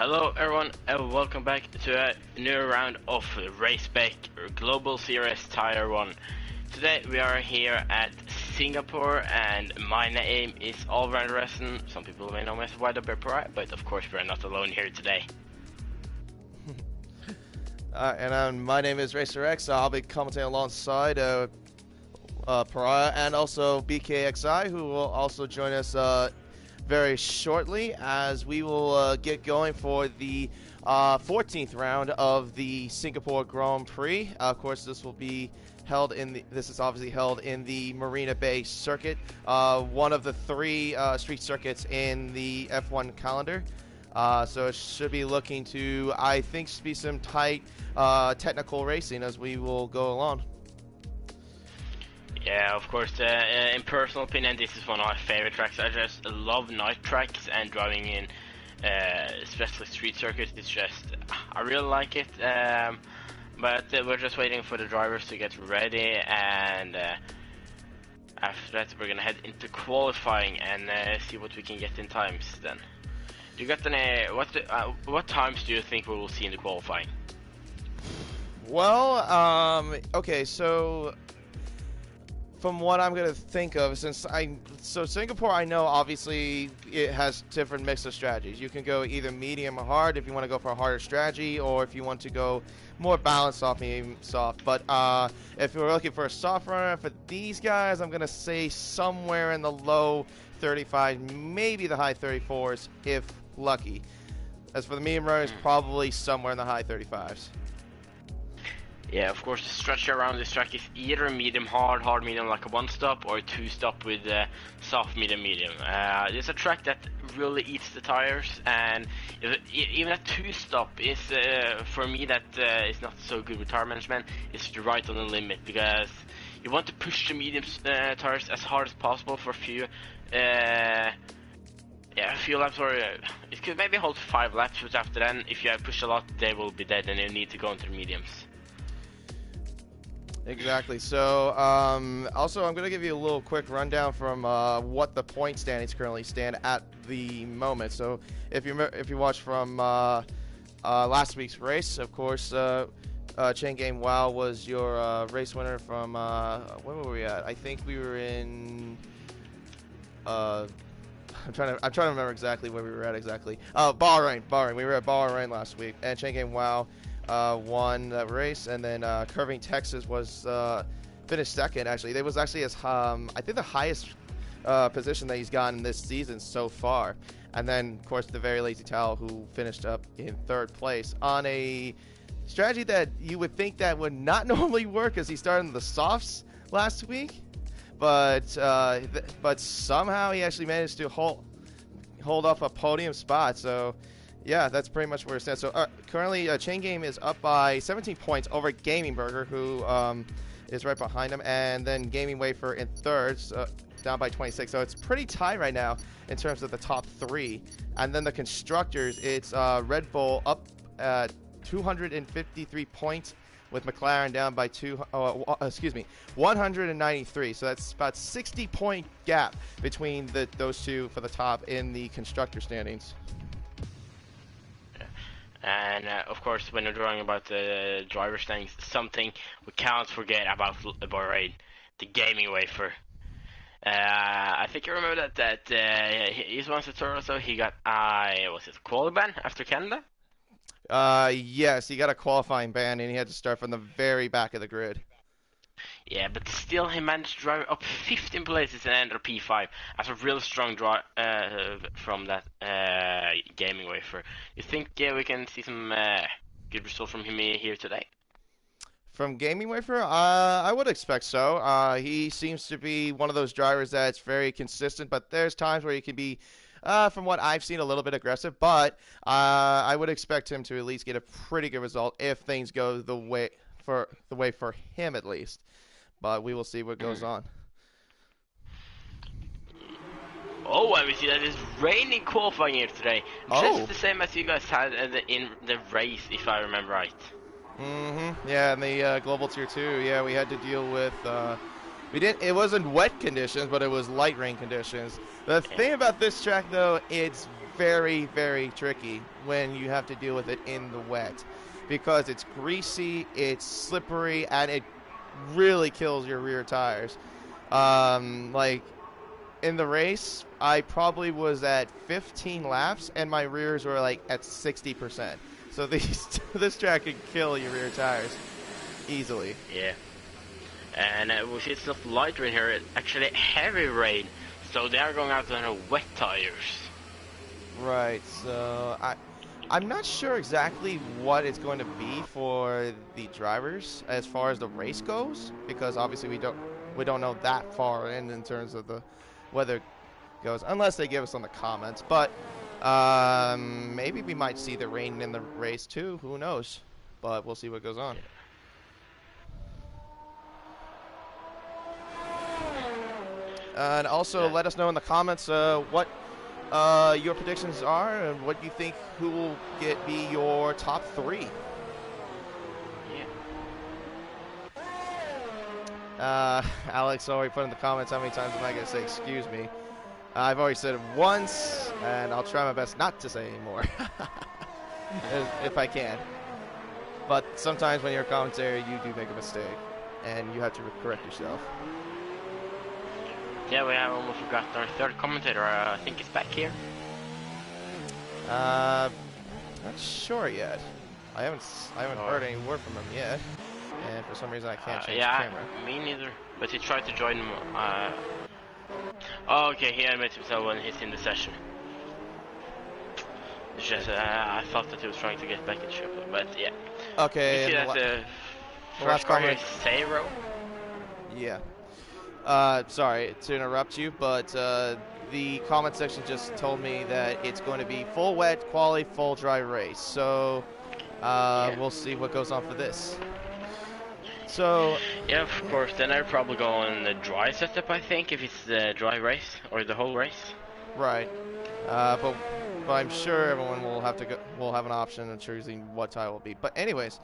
Hello everyone and welcome back to a new round of Race Spec Global Series Tire 1. Today we are here at Singapore and my name is R14. Some people may know me as Pariah, but of course we're not alone here today. My name is RacerX. I'll be commentating alongside Pariah and also BKXI, who will also join us very shortly as we will get going for the 14th round of the Singapore Grand Prix. Of course, this will be held in this is obviously held in the Marina Bay circuit, one of the three street circuits in the F1 calendar. So it should be looking to, I think, be some tight technical racing as we will go along. Yeah, of course, in personal opinion, this is one of my favorite tracks. I just love night tracks and driving in, especially street circuits. It's just, I really like it. But we're just waiting for the drivers to get ready, and after that we're gonna head into qualifying and see what we can get in times then. Do you got any, what times do you think we will see in the qualifying? Well, okay, so from what I'm gonna think of, so Singapore, I know obviously it has different mix of strategies. You can go either medium or hard if you want to go for a harder strategy, or if you want to go more balanced off medium soft. But if you're looking for a soft runner for these guys, I'm gonna say somewhere in the low 35, maybe the high 34s if lucky. As for the medium runners, probably somewhere in the high 35s. Yeah, of course, the structure around this track is either medium hard, hard medium like a one stop, or a two stop with soft medium medium. It's a track that really eats the tires, and even a two stop is for me that is not so good with tire management. It's right on the limit because you want to push the medium tires as hard as possible for a few laps, or it could maybe hold 5 laps, but after then, if you push a lot, they will be dead, and you need to go into the mediums. Exactly. So, also, I'm going to give you a little quick rundown from what the point standings currently stand at the moment. So, if you watch from last week's race, of course, Chain Game Wow was your race winner from where were we at? I think we were in. I'm trying to remember exactly where we were at exactly. Bahrain. We were at Bahrain last week, and Chain Game Wow won that race, and then Curving Texas was finished second. Actually, it was actually I think the highest position that he's gotten this season so far. And then, of course, the Very Lazy Towel, who finished up in 3rd place on a strategy that you would think that would not normally work, as he started in the softs last week. But somehow he actually managed to hold up a podium spot. So, yeah, that's pretty much where it stands. So currently, Chain Game is up by 17 points over Gaming Burger, who is right behind him, and then Gaming Wafer in 3rd, down by 26. So it's pretty tight right now in terms of the top 3. And then the constructors, it's Red Bull up at 253 points, with McLaren down by 193. So that's about 60-point gap between those two for the top in the constructor standings. And of course, when you're drawing about the driver standings, something we can't forget about Bahrain, the Gaming Wafer. I think you remember that he's once a tour, so he got was it a quali ban after Canada? Yes, he got a qualifying ban, and he had to start from the very back of the grid. Yeah, but still he managed to drive up 15 places and enter P5 as a real strong drive from that Gaming Wafer. You think we can see some good results from him here today? From Gaming Wafer, I would expect so. He seems to be one of those drivers that's very consistent, but there's times where he can be, from what I've seen, a little bit aggressive. But I would expect him to at least get a pretty good result if things go the way for him at least. But we will see what goes on. Oh, and we see that it's raining qualifying here today. Just the same as you guys had in the race, if I remember right. Yeah, in the Global Tier 2, yeah, we had to deal with it wasn't wet conditions, but it was light rain conditions. The thing about this track, though, it's very, very tricky when you have to deal with it in the wet, because it's greasy, it's slippery, and it really kills your rear tires. Like in the race, I probably was at 15 laps, and my rears were like at 60%. So this track can kill your rear tires easily. Yeah. And we see it's not light rain here, it's actually heavy rain. So they are going out on wet tires. Right, so I'm not sure exactly what it's going to be for the drivers as far as the race goes, because obviously we don't know that far in terms of the weather goes, unless they give us on the comments. But maybe we might see the rain in the race too. Who knows? But we'll see what goes on. And also let us know in the comments what your predictions are and what you think who will be your top 3. Yeah. Alex already put in the comments how many times am I going to say excuse me. I've already said it once, and I'll try my best not to say anymore if I can. But sometimes when you're a commentator, you do make a mistake, and you have to correct yourself. Yeah, we have almost forgotten our third commentator. I think he's back here. Not sure yet. I haven't heard any word from him yet, and for some reason I can't change the camera. Yeah, me neither. But he tried to join. Oh, okay, he admits himself when he's in the session. It's just I thought that he was trying to get back in ship, but yeah. Okay. You see that the first car here is Zero. Yeah. Sorry to interrupt you, but the comment section just told me that it's going to be full wet, quali, full dry race. So we'll see what goes on for this. So yeah, of course. Then I'll probably go on the dry setup. I think if it's the dry race or the whole race. Right. But I'm sure everyone will have an option of choosing what tire will be. But anyways,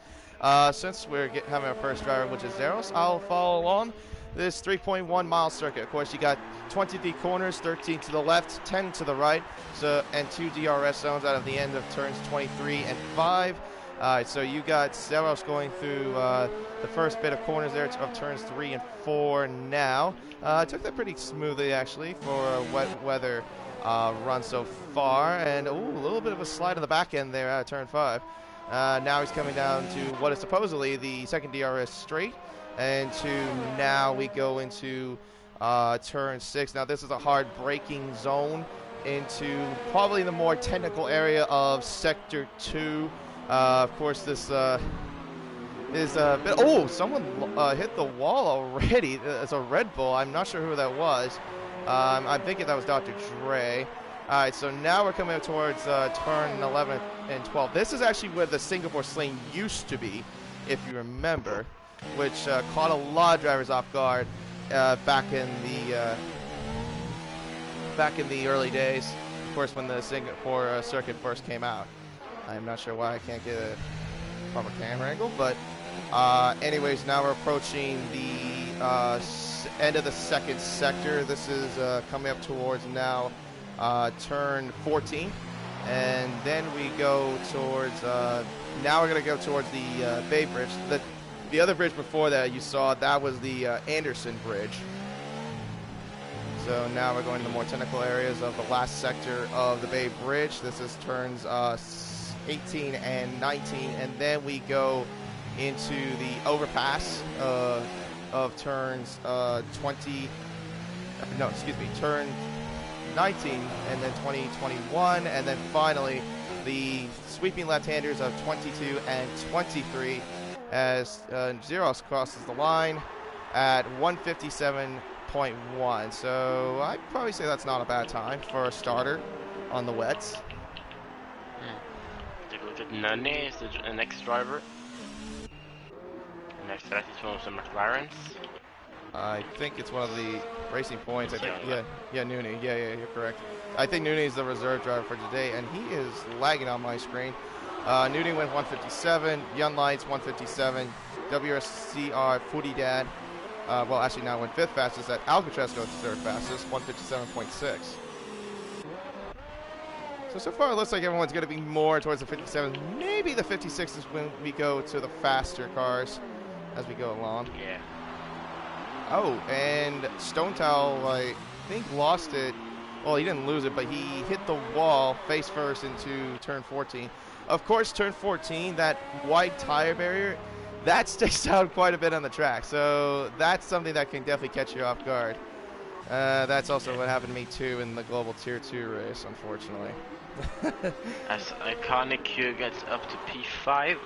since we're having our first driver, which is Zeros, I'll follow along this 3.1 mile circuit. Of course, you got 23 corners, 13 to the left, 10 to the right, and 2 DRS zones out of the end of turns 23 and 5. So you got Zeros going through the first bit of corners there of turns 3 and 4 now. Took that pretty smoothly, actually, for a wet weather run so far. And, a little bit of a slide on the back end there out of turn 5. Now he's coming down to what is supposedly the second DRS straight. And now we go into turn 6. Now this is a hard braking zone into probably the more technical area of Sector 2. Of course, this is a bit... Oh, someone hit the wall already. It's a Red Bull. I'm not sure who that was. I'm thinking that was Dr. Dre. All right, so now we're coming up towards turn 11 and 12. This is actually where the Singapore Sling used to be, if you remember, which caught a lot of drivers off guard back in the early days. Of course, when the Singapore circuit first came out. I'm not sure why I can't get a proper camera angle, but anyways, now we're approaching the end of the second sector. This is coming up towards now turn 14, and then we go towards now we're going to go towards the Bay Bridge. The other bridge before that you saw, that was the Anderson Bridge. So now we're going to the more technical areas of the last sector of the Bay Bridge. This is turns 18 and 19, and then we go into the overpass of turns turn 19, and then 20, 21, and then finally the sweeping left-handers of 22 and 23 as Zeros crosses the line at 157.1. So I'd probably say that's not a bad time for a starter on the wets. Take a look at Nani is the next driver. Next to that is one of the McLarens. I think it's one of the Racing Points. I think, yeah, Nooney. Yeah, you're correct. I think Nooney is the reserve driver for today, and he is lagging on my screen. Nooney went 157, Young Lights 157, WRCR Footy Dad, well, actually now went 5th fastest. At Alcatraz goes 3rd fastest, 157.6. So So far it looks like everyone's going to be more towards the 57. Maybe the 56 is when we go to the faster cars as we go along. Yeah. Oh, and Stone Towel, I think, lost it. Well, he didn't lose it, but he hit the wall face first into turn 14. Of course, turn 14, that wide tire barrier, that sticks out quite a bit on the track. So that's something that can definitely catch you off guard. That's also what happened to me, too, in the Global Tier 2 race, unfortunately. As Iconic Q gets up to P5.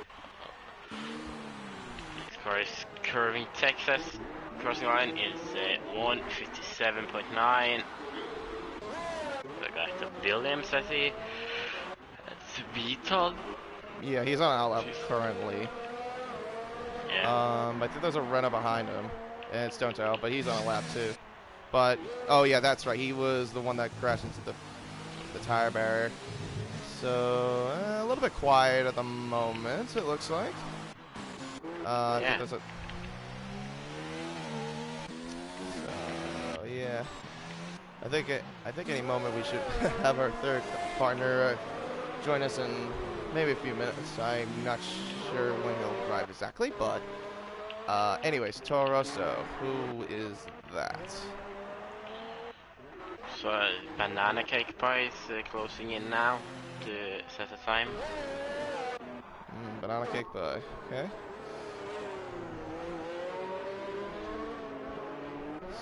Next car is Curving Texas. Crossing line is 1:57.9. I got the Williams, I see. That's Vital. Yeah, he's on outlap currently. Yeah. I think there's a runner behind him, and it's Stone Towel, but he's on a lap, too. But, oh yeah, that's right. He was the one that crashed into the tire barrier. So, a little bit quiet at the moment, it looks like. I think there's a... So, yeah. I think any moment we should have our third partner join us in maybe a few minutes. I'm not sure when he'll arrive exactly, but... anyways, Toro Rosso, who is that? So Banana Cake Pie is closing in now to set a time. Banana Cake Pie, okay.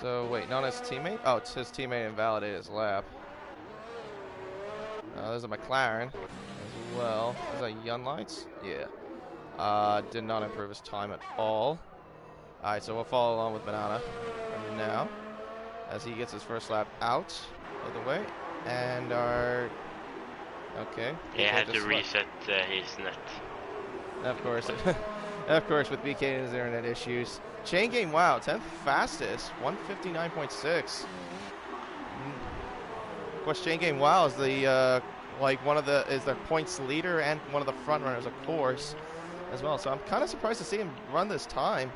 So wait, not his teammate? Oh, it's his teammate invalidated his lap. There's a McLaren as well. Is that Young Lights? Yeah. Did not improve his time at all. Alright, so we'll follow along with Banana right now as he gets his first lap out of the way. And our... Okay. He had to reset his net. Of course. Of course, with BK and his internet issues. Chain Game, wow, 10th fastest, 159.6. Of course, Chain Game, wow, is the is the points leader and one of the front runners, of course, as well. So I'm kind of surprised to see him run this time.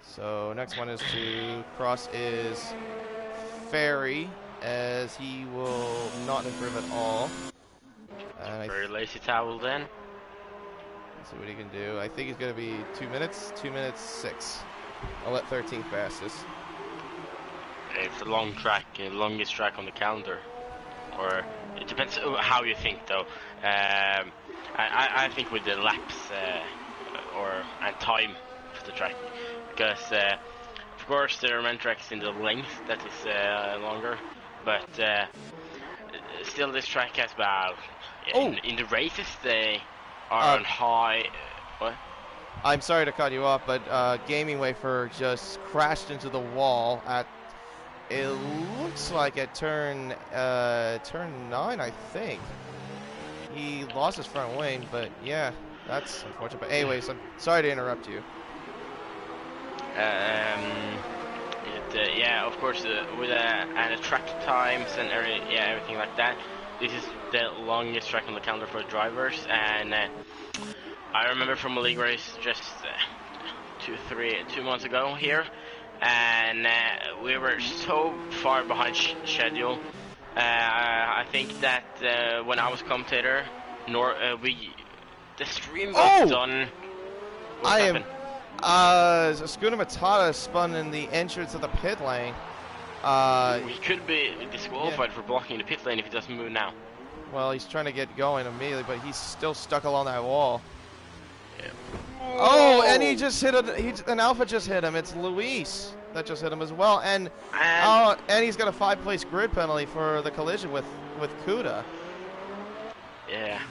So next one is to cross is Ferry, as he will not improve at all. And Very lazy towel then. Let's see what he can do. I think he's going to be 2 minutes, 2 minutes 6. I'll let 13th fastest. It's a long track, longest track on the calendar. Or it depends how you think, though. I think with the laps and time for the track, because of course there are many tracks in the length that is longer, but still this track has about in the races they are on high. What? I'm sorry to cut you off, but Gaming Wafer just crashed into the wall at. It looks like at turn 9, I think. He lost his front wing, but yeah, that's unfortunate. But anyways, I'm sorry to interrupt you. Yeah, of course, with and the track times and everything like that. This is the longest track on the calendar for drivers, and I remember from a league race just 2 months ago here, and we were so far behind schedule. I think that when I was commentator, the stream was done. What happened? Scooter Matata spun in the entrance of the pit lane. He could be disqualified for blocking the pit lane if he doesn't move now. Well, he's trying to get going immediately, but he's still stuck along that wall. Yeah. Oh, and he just hit an Alpha just hit him. It's Luis that just hit him as well, and he's got a 5-place grid penalty for the collision with Kuda. Yeah.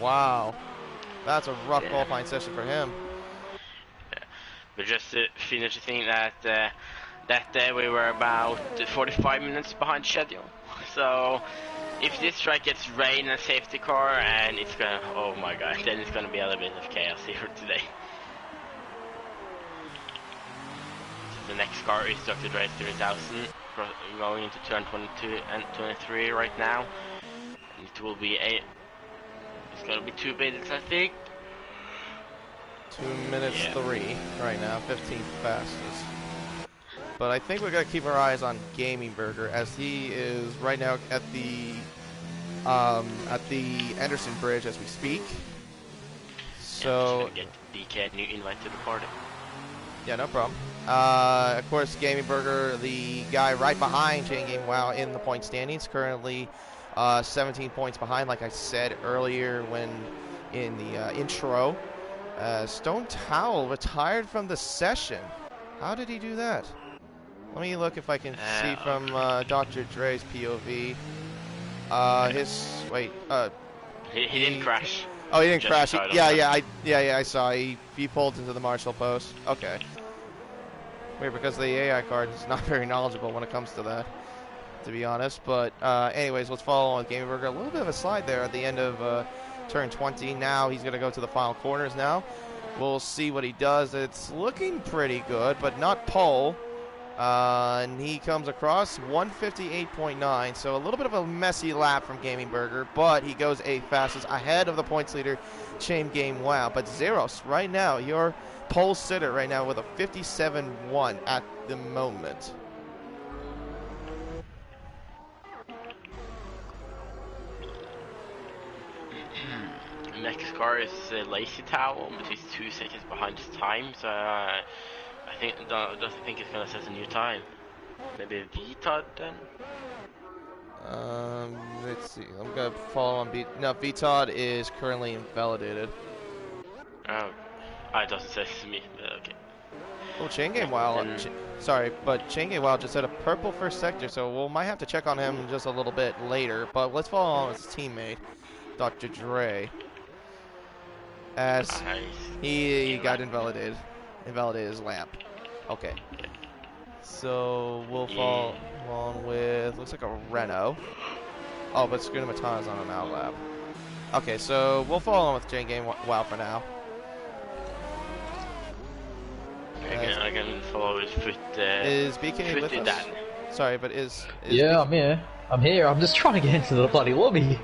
Wow, that's a rough qualifying session for him. Yeah. But just to finish the thing that day we were about 45 minutes behind schedule. So if this track gets rain and safety car, and it's gonna, oh my god, then it's gonna be a little bit of chaos here today. So the next car is Dr. Dre 3000, going into turn 22 and 23 right now. And it will be it's gonna be 2 minutes, I think. 2 minutes 3 right now, 15th fastest. But I think we got to keep our eyes on Gaming Burger, as he is right now at the Anderson Bridge as we speak. So yeah, get DK a new invite to the party. Yeah, no problem. Of course, Gaming Burger, the guy right behind Chain Game WoW in the point standings, currently 17 points behind, like I said earlier when in the intro. Stone Towel retired from the session. How did he do that? Let me look if I can see from Dr. Dre's POV. He didn't crash. Oh, he didn't crash. I saw. He pulled into the Marshall post. Okay. Weird, because the AI card is not very knowledgeable when it comes to that, to be honest. But anyways, let's follow on with Gaming Burger. A little bit of a slide there at the end of turn 20. Now he's going to go to the final corners now. We'll see what he does. It's looking pretty good, but not pole. And he comes across 158.9, so a little bit of a messy lap from Gaming Burger, but he goes 8th fastest ahead of the points leader, Chain Game WoW. But Zeros, right now, your pole sitter right now with a 57.1 at the moment. Next car is Lazy Towel, but he's 2 seconds behind his time, so I doesn't think it's gonna set a new time. Maybe VTOD then? Let's see. I'm gonna follow on No, VTOD is currently invalidated. Oh, it doesn't say to me, but okay. Oh, Chain Game WoW. Sorry, but Chain Game WoW just had a purple first sector, so we might have to check on him just a little bit later. But let's follow on with his teammate, Dr. Dre, as he got invalidated his lamp. Okay. So we'll follow on with, looks like a Renault. Oh, but Scooter-Matana's on an out lap. Okay, so we'll follow on with Chain Game WoW for now. I can follow his foot. Is BK with us? Dan. Sorry, but is yeah, I'm here. I'm just trying to get into the bloody lobby.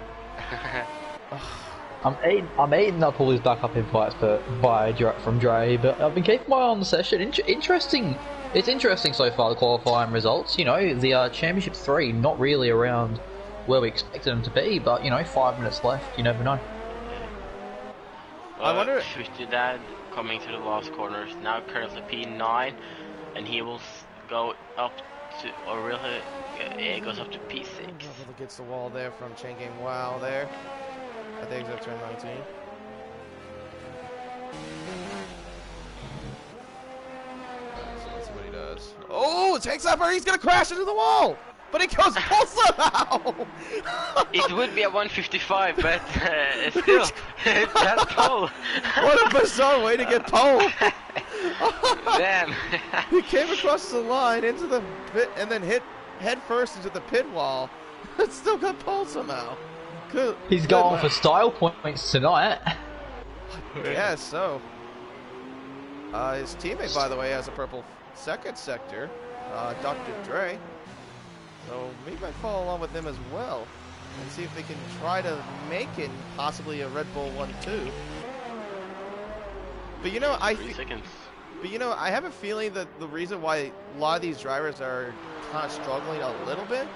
I'm eating up all these backup invites from Dre, but I've been keeping my eye on the session. Interesting. It's interesting so far, the qualifying results. You know, the Championship 3, not really around where we expected them to be, but, you know, 5 minutes left, you never know. I wonder... Dad coming to the last corners, now currently P9, and he will go up to, or really, it goes up to P6. Gets the wall there from Chain Game WoW there. I think it's turn 19. So let's see what he does. Oh, takes up, or he's gonna crash into the wall! But he goes pole somehow! It would be a 155, but still, that's pole. What a bizarre way to get pole! Damn. He came across the line into the pit and then hit head first into the pit wall. But still got pole somehow. He's going for style points tonight. Yeah, so. His teammate, by the way, has a purple second sector, Dr. Dre. So we might follow along with him as well and see if they can try to make it possibly a Red Bull 1-2. But you know, I have a feeling that the reason why a lot of these drivers are kind of struggling a little bit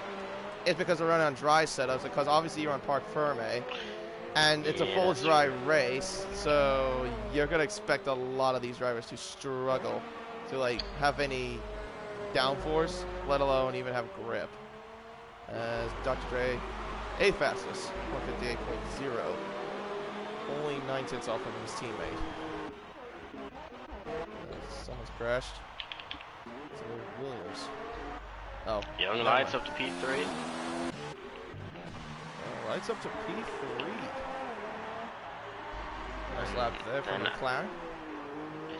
is because they're running on dry setups, because obviously you're on Parc Ferme, and it's a full dry race, so you're going to expect a lot of these drivers to struggle to like have any downforce, let alone even have grip. As Dr. Dre, 8th fastest, 158.0, only 9/10 off of his teammate. Someone's crashed. It's Williams. Oh. Young lights up to P3. Lights up to P3. Nice lap there from McLaren.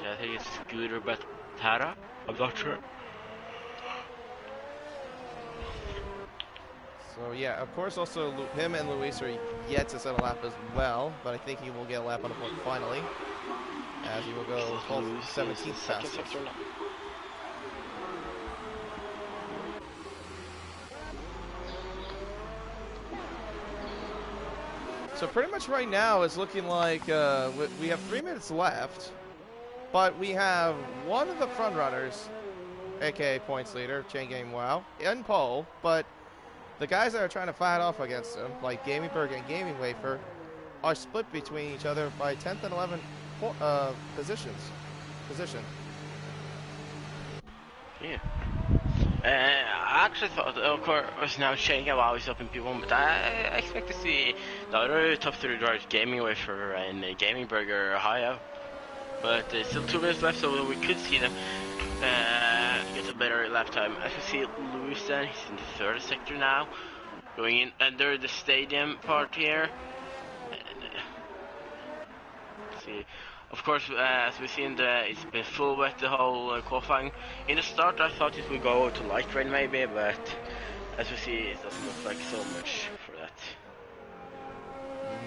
I think it's Scooter Batara. I'm not sure. So yeah, of course also him and Luis are yet to set a lap as well, but I think he will get a lap on the point finally, as he will go 17th fastest. So pretty much right now it's looking like we have 3 minutes left, but we have one of the front runners aka points leader, Chain Game WoW, in pole, but the guys that are trying to fight off against him, like Gaming Burger and Gaming Wafer, are split between each other by 10th and 11th position. Yeah. I actually thought, of course, now Chain Game WoW is up in P1, but I expect to see the other top 3 drivers, Gaming Wafer and Gaming Burger, high up. But there's still 2 minutes left, so we could see them get a better lap time. As we see Lewis then, he's in the 3rd sector now, going in under the stadium part here. See, of course, as we've seen, it's been full wet the whole qualifying. In the start, I thought it would go to light rain maybe, but as we see, it doesn't look like so much for that.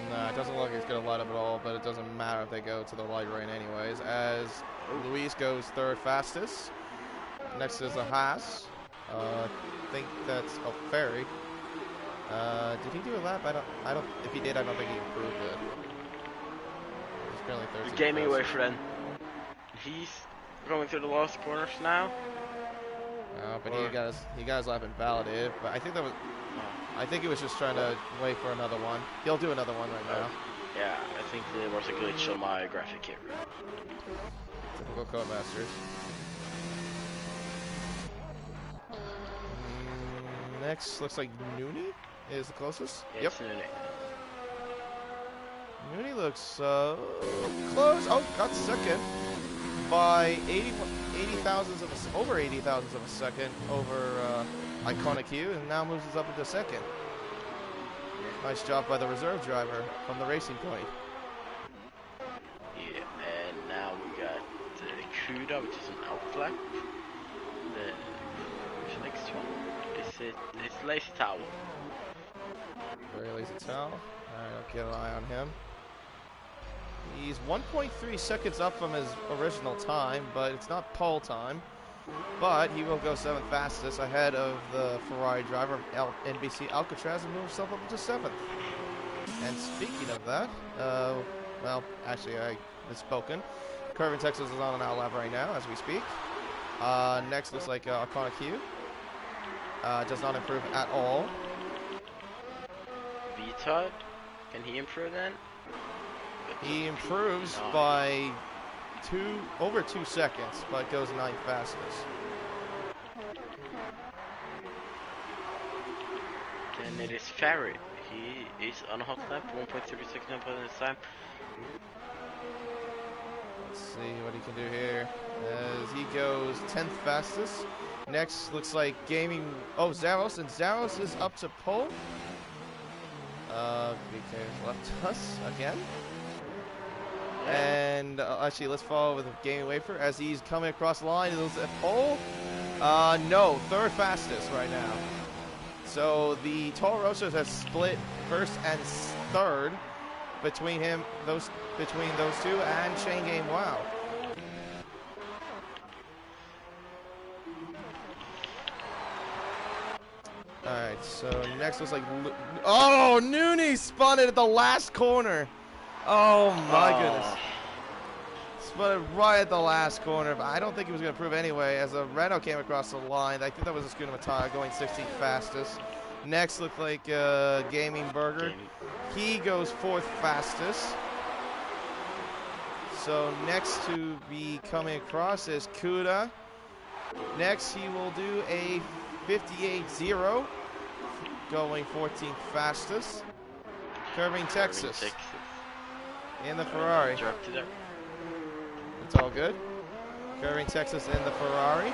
Nah, it doesn't look like it's going to light up at all, but it doesn't matter if they go to the light rain anyways, as Luis goes 3rd fastest. Next is a Haas. I think that's a Ferry. Did he do a lap? I don't. If he did, I don't think he improved it. He's currently 13th. The Gaming Wafer then. He's going through the last corners now. But he got his lap invalidated. But I think that was. I think he was just trying to wait for another one. He'll do another one right now. Yeah, I think there was a glitch on my graphic here. Typical Codemasters. Next, looks like Nooney is the closest. Yes, yep. Nooney. Nooney looks close. Oh, got second by 80 thousandths of over 80 thousandths of a second over Iconic Q, and now moves us up into 2nd. Nice job by the reserve driver from the Racing Point. Yeah, and now we got Kuda, which is an outflap. Which next one? It's Lazy Towel. Very Lazy Towel. Alright, I'll get an eye on him. He's 1.3 seconds up from his original time, but it's not pole time. But he will go 7th fastest ahead of the Ferrari driver, NBC Alcatraz, and move himself up to 7th. And speaking of that, well, actually I misspoken. Curvin Texas is on an outlap right now as we speak. Next looks like Iconic Q. Does not improve at all. VTOD, can he improve then? He improves by over 2 seconds, but goes 9th fastest. Then it is Ferry. He is on a hot lap, 1.36 this time. Let's see what he can do here. As he goes 10th fastest. Next looks like Gaming. Oh, Zaros, and Zaros is up to pole. BK has left us again. And actually, let's follow with Gaming Wafer as he's coming across the line. Is at pole? No, 3rd fastest right now. So the Toro Rosas has split 1st and 3rd between those two, and Chain Game WoW. Alright, so next looks like... Oh, Nooney spun it at the last corner. Oh my goodness. Spun it right at the last corner, but I don't think he was going to prove anyway as a Renault came across the line. I think that was a Schooner Matata going 16th fastest. Next looked like Gaming Burger. He goes 4th fastest. So next to be coming across is Kuda. Next he will do a 58-0, going 14th fastest. Curving Texas in the Ferrari. It's all good. Curving Texas in the Ferrari.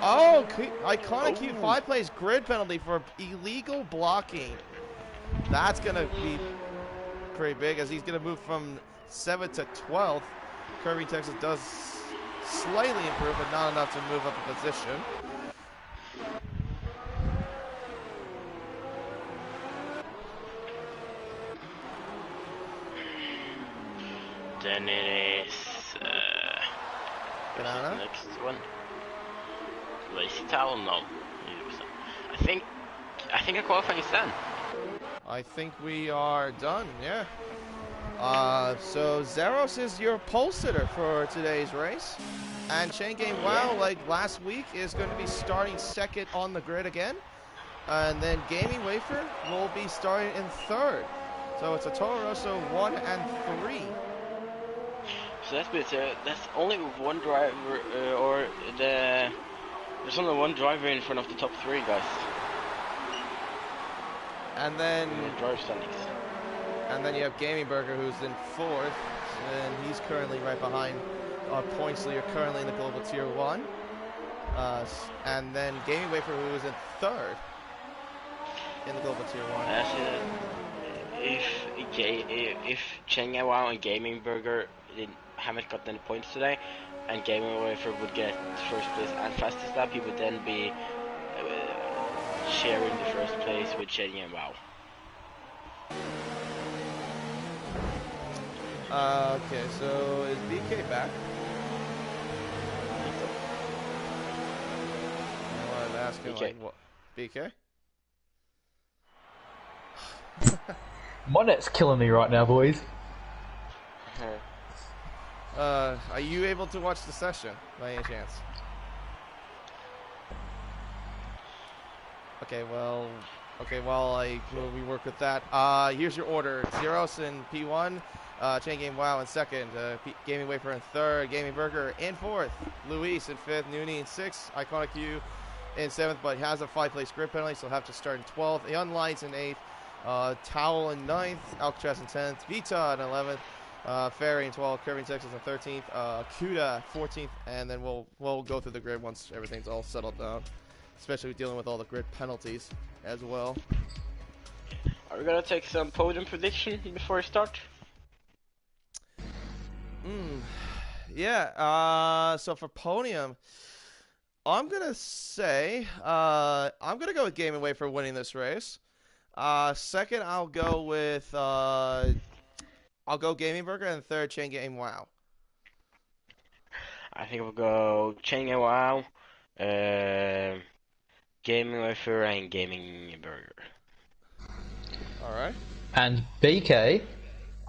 Oh, Iconic Q5 plays grid penalty for illegal blocking. That's going to be pretty big as he's going to move from 7th to 12th. Curving Texas does slightly improve, but not enough to move up a position. Then it is Banana. next one. Lazy Towel, no. I think a qualifying is done. I think we are done, yeah. So Zeros is your pole sitter for today's race. And Chain Game WoW, like last week, is going to be starting second on the grid again. And then Gaming Wafer will be starting in third. So it's a Toro Rosso 1 and 3. So that's only one driver, there's only one driver in front of the top 3 guys. And then driver standings. And then you have Gaming Burger, who's in 4th, and he's currently right behind points leader, currently in the Global Tier 1. And then Gaming Wafer, who is in 3rd in the Global Tier 1. If Cheng Wow and Gaming Burger haven't gotten any points today, and Gaming Wafer would get first place and fastest lap, he would then be sharing the first place with Cheng Wow. Okay, so is BK back? I wanted to ask him, BK. like, what? BK? My net's killing me right now, boys. Are you able to watch the session by any chance? Okay, well, while we work with that, here's your order. Zeros in P1, Chain Game WoW in 2nd, Gaming Wafer in 3rd, Gaming Burger in 4th, Luis in 5th, Noonie in 6th, Iconic Q in 7th, but he has a 5-place grid penalty, so he'll have to start in 12th, Young Lights in 8th, Towel in 9th, Alcatraz in 10th, Vita in 11th, Ferry in 12th, Curving Texas in 13th, Kuda 14th, and then we'll go through the grid once everything's all settled down, especially dealing with all the grid penalties as well. Are we gonna take some podium prediction before we start? Yeah, so for podium, I'm gonna say I'm gonna go with Gaming Wafer winning this race. Second, I'll go with Gaming Burger, and third, Chain Game WoW. I think we'll go Cheng Wow, Gaming Wafer, and Gaming Burger. All right. And BK,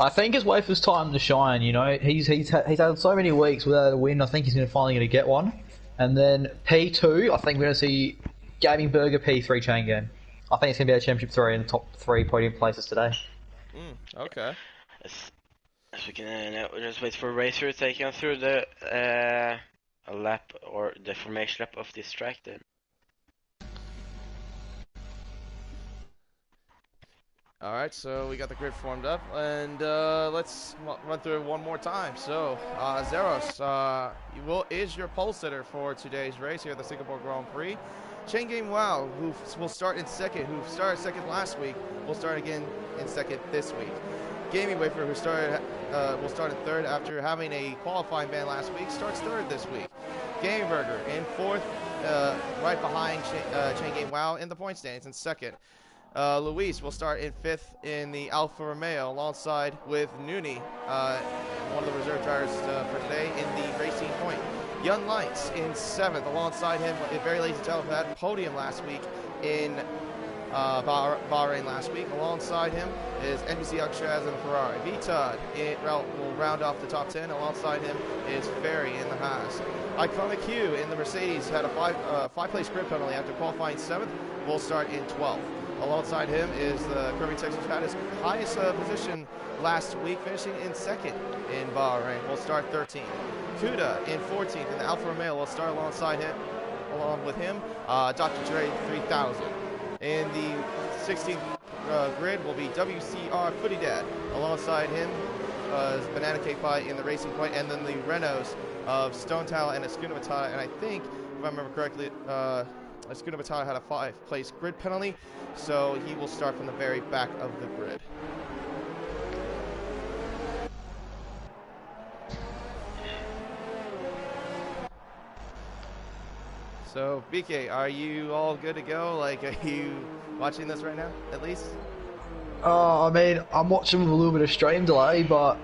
I think it's Wafer's time to shine. You know, he's had so many weeks without a win. I think he's finally going to get one. And then P2, I think we're going to see Gaming Burger, P3 Chain Game. I think it's going to be a Championship 3 in the top 3 podium places today. Okay. As we can just wait for Racer to take on through the lap or the formation lap of this track then. All right, so we got the grid formed up, and let's run through it one more time. So, Zeros is your pole sitter for today's race here at the Singapore Grand Prix. Chain Game WoW, who will start in second, who started second last week, will start again in second this week. Gaming Wafer, who will start in third after having a qualifying ban last week, starts third this week. Gaming Burger in 4th, right behind Chain Game WoW in the point standings in second. Luis will start in 5th in the Alfa Romeo alongside with Noonie, one of the reserve drivers for today in the racing point. Young Lights in 7th alongside him, very late to tell for that podium last week in Bahrain last week. Alongside him is NBC Alcatraz and Ferrari. Vita will round off the top 10. Alongside him is Ferry in the Haas. Iconic Q in the Mercedes had a 5-place grid penalty after qualifying 7th. Will start in 12th. Alongside him is the Curving Texas, who had his highest position last week, finishing in 2nd in Bahrain. Will start 13th. Kuda in 14th, and the Alfa Romeo will start along with him, Dr. Dre 3000. In the 16th grid will be WCR Footy Dad. Alongside him is Banana Cake Pie in the racing point, and then the Renaults of Stone Towel and Escuna Matata. And I think, if I remember correctly, Escuna Matata had a 5-place grid penalty, so he will start from the very back of the grid. So, BK, are you all good to go? Like, are you watching this right now, at least? I mean, I'm watching with a little bit of stream delay, but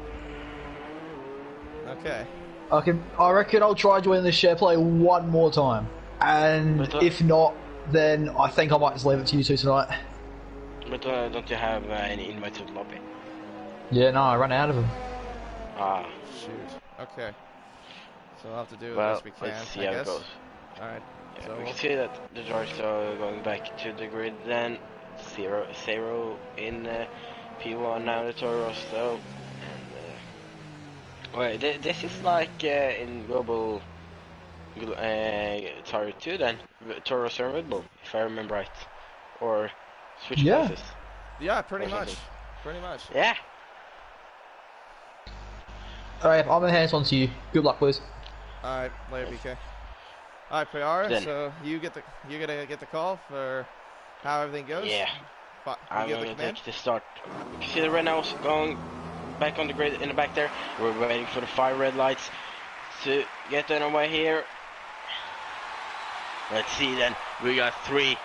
okay. I reckon I'll try joining the share play one more time, and if not, then I think I might just leave it to you two tonight. But don't you have any invite to the lobby? Yeah, no, I ran out of them. Ah, Shoot. Okay. So we'll have to do the well, best we can, let's see I how guess. it goes. Alright. Yeah, So we we'll... can see that the drivers are going back to the grid then. Zero in P1 now, the Toro Rosso. And, wait, this is like in Global Tire 2 then? Toro Rosso and Red Bull, if I remember right. Or switch Yeah. places. Yeah, pretty Or much. something. Pretty much. Yeah. Alright, I'm gonna hand this on to you. Good luck, boys. Alright, later, BK. Alright, Priara, Then- so you gotta get the call for how everything goes. Yeah. You I'm get the gonna command? take the start. You see the Renault's going back on the grid in the back there. We're waiting for the 5 red lights to get underway here. Let's see then. We got 3,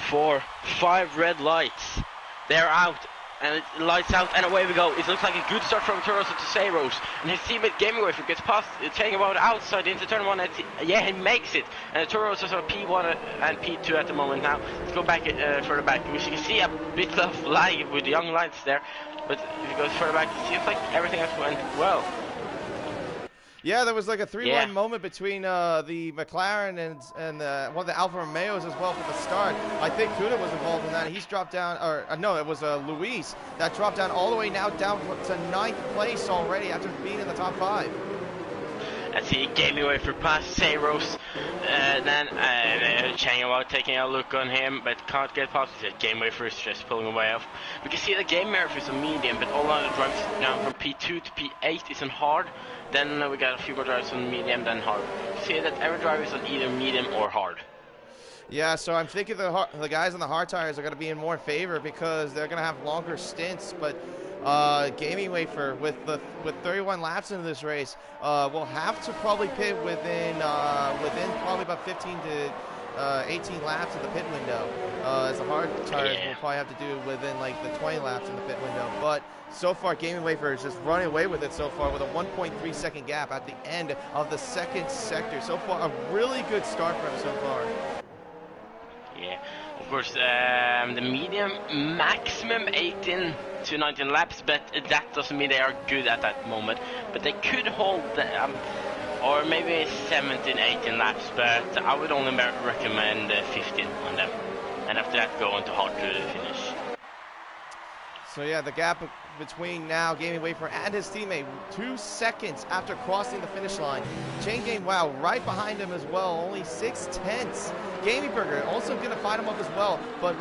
4, 5 red lights. They're out. And it lights out and away we go. It looks like a good start from Toro Rosso to Sayros. And his teammate Gaming Wafer gets past, taking about outside into turn 1. Yeah, he makes it. And Toro Rosso are P1 and P2 at the moment now. Let's go back further back. We can see a bit of lag with the young lights there. But if it goes further back, it seems like everything else went well. Yeah, there was like a 3-line Yeah. moment between the McLaren and one of the Alfa Romeos as well for the start. I think Kuda was involved in that. He's dropped down, or no, it was Luis that dropped down all the way now down to 9th place already after being in the top 5. Let's see, Gaming Wafer past Sayros. Then Chang about taking a look on him, but can't get past it. Game Wafer is just pulling away off. We can see the Game Wafer is on medium, but all other drivers down from P2 to P8 is on hard. Then we got a few more drivers on medium, then hard. You see that every driver is on either medium or hard. Yeah, so I'm thinking the guys on the hard tires are going to be in more favor because they're going to have longer stints. But Gaming Wafer with 31 laps into this race will have to probably pit within probably about 15 to 18 laps of the pit window. As the hard tires will probably have to do within like the 20 laps in the pit window. But so far, Gaming Wafer is just running away with it so far with a 1.3 second gap at the end of the second sector. So far, a really good start for him so far. Yeah, of course, the medium maximum 18 to 19 laps, but that doesn't mean they are good at that moment. But they could hold, or maybe 17, 18 laps, but I would only recommend 15 on them. And after that, go on to hard to finish. So yeah, the gap between now Gaming Wafer and his teammate, 2 seconds after crossing the finish line. Chain Game Wow right behind him as well, only 6/10. Gaming Burger also going to fight him up as well, but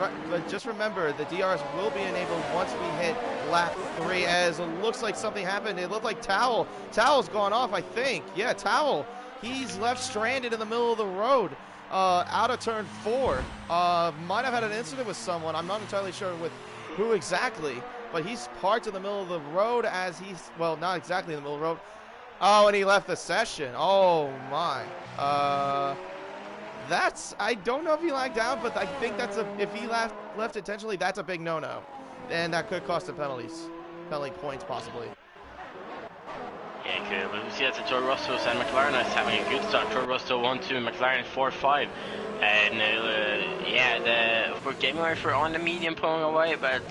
just remember the DRS will be enabled once we hit lap 3, as it looks like something happened. It looked like Towel's gone off, I think. Yeah, Towel, he's left stranded in the middle of the road. Out of turn 4. Might have had an incident with someone. I'm not entirely sure with who exactly, but he's parked in the middle of the road as he's, well, not exactly in the middle of the road. Oh, and he left the session. Oh my. I don't know if he lagged out, but I think if he left intentionally, that's a big no-no. And that could cost him penalty points possibly. Yeah, cool. But we see that the Toro Rosso and McLaren is having a good start. Toro Rosso 1-2, McLaren 4-5. And yeah, for Gaming Wafer on the medium pulling away, but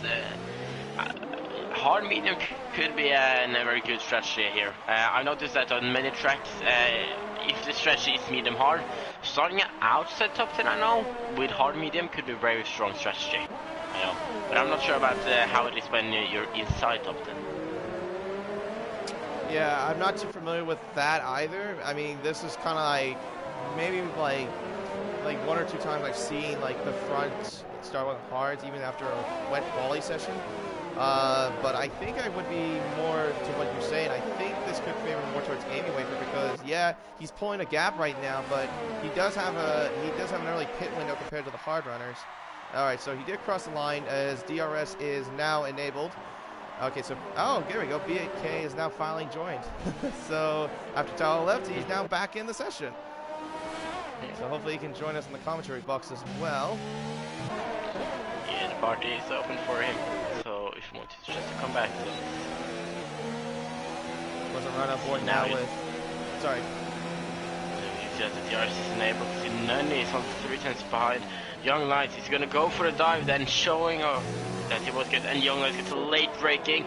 hard medium could be a very good strategy here. I noticed that on many tracks, if the strategy is medium hard, starting outside top 10, I know, with hard medium could be a very strong strategy. I know, but I'm not sure about how it is when you're inside top 10. Yeah, I'm not too familiar with that either. I mean, this is kind of like maybe like 1 or 2 times I've seen like the front start with hards even after a wet quali session. But I think I would be more to what you're saying. I think this could favor more towards Gaming Wafer because yeah, he's pulling a gap right now, but he does have an early pit window compared to the hard runners. All right, so he did cross the line as DRS is now enabled. Okay, so, oh, there we go. BK is now finally joined. So, after Tao left, he's now back in the session. So, hopefully he can join us in the commentary box as well. Yeah, the party is open for him. So, if you want to just come back. Wasn't run on board now with... Sorry. You see that the DRS is enabled. See, Nunny is on 3 tenths behind. Young Lights is going to go for the dive, then showing off that he was good. And Young Lights gets a late braking.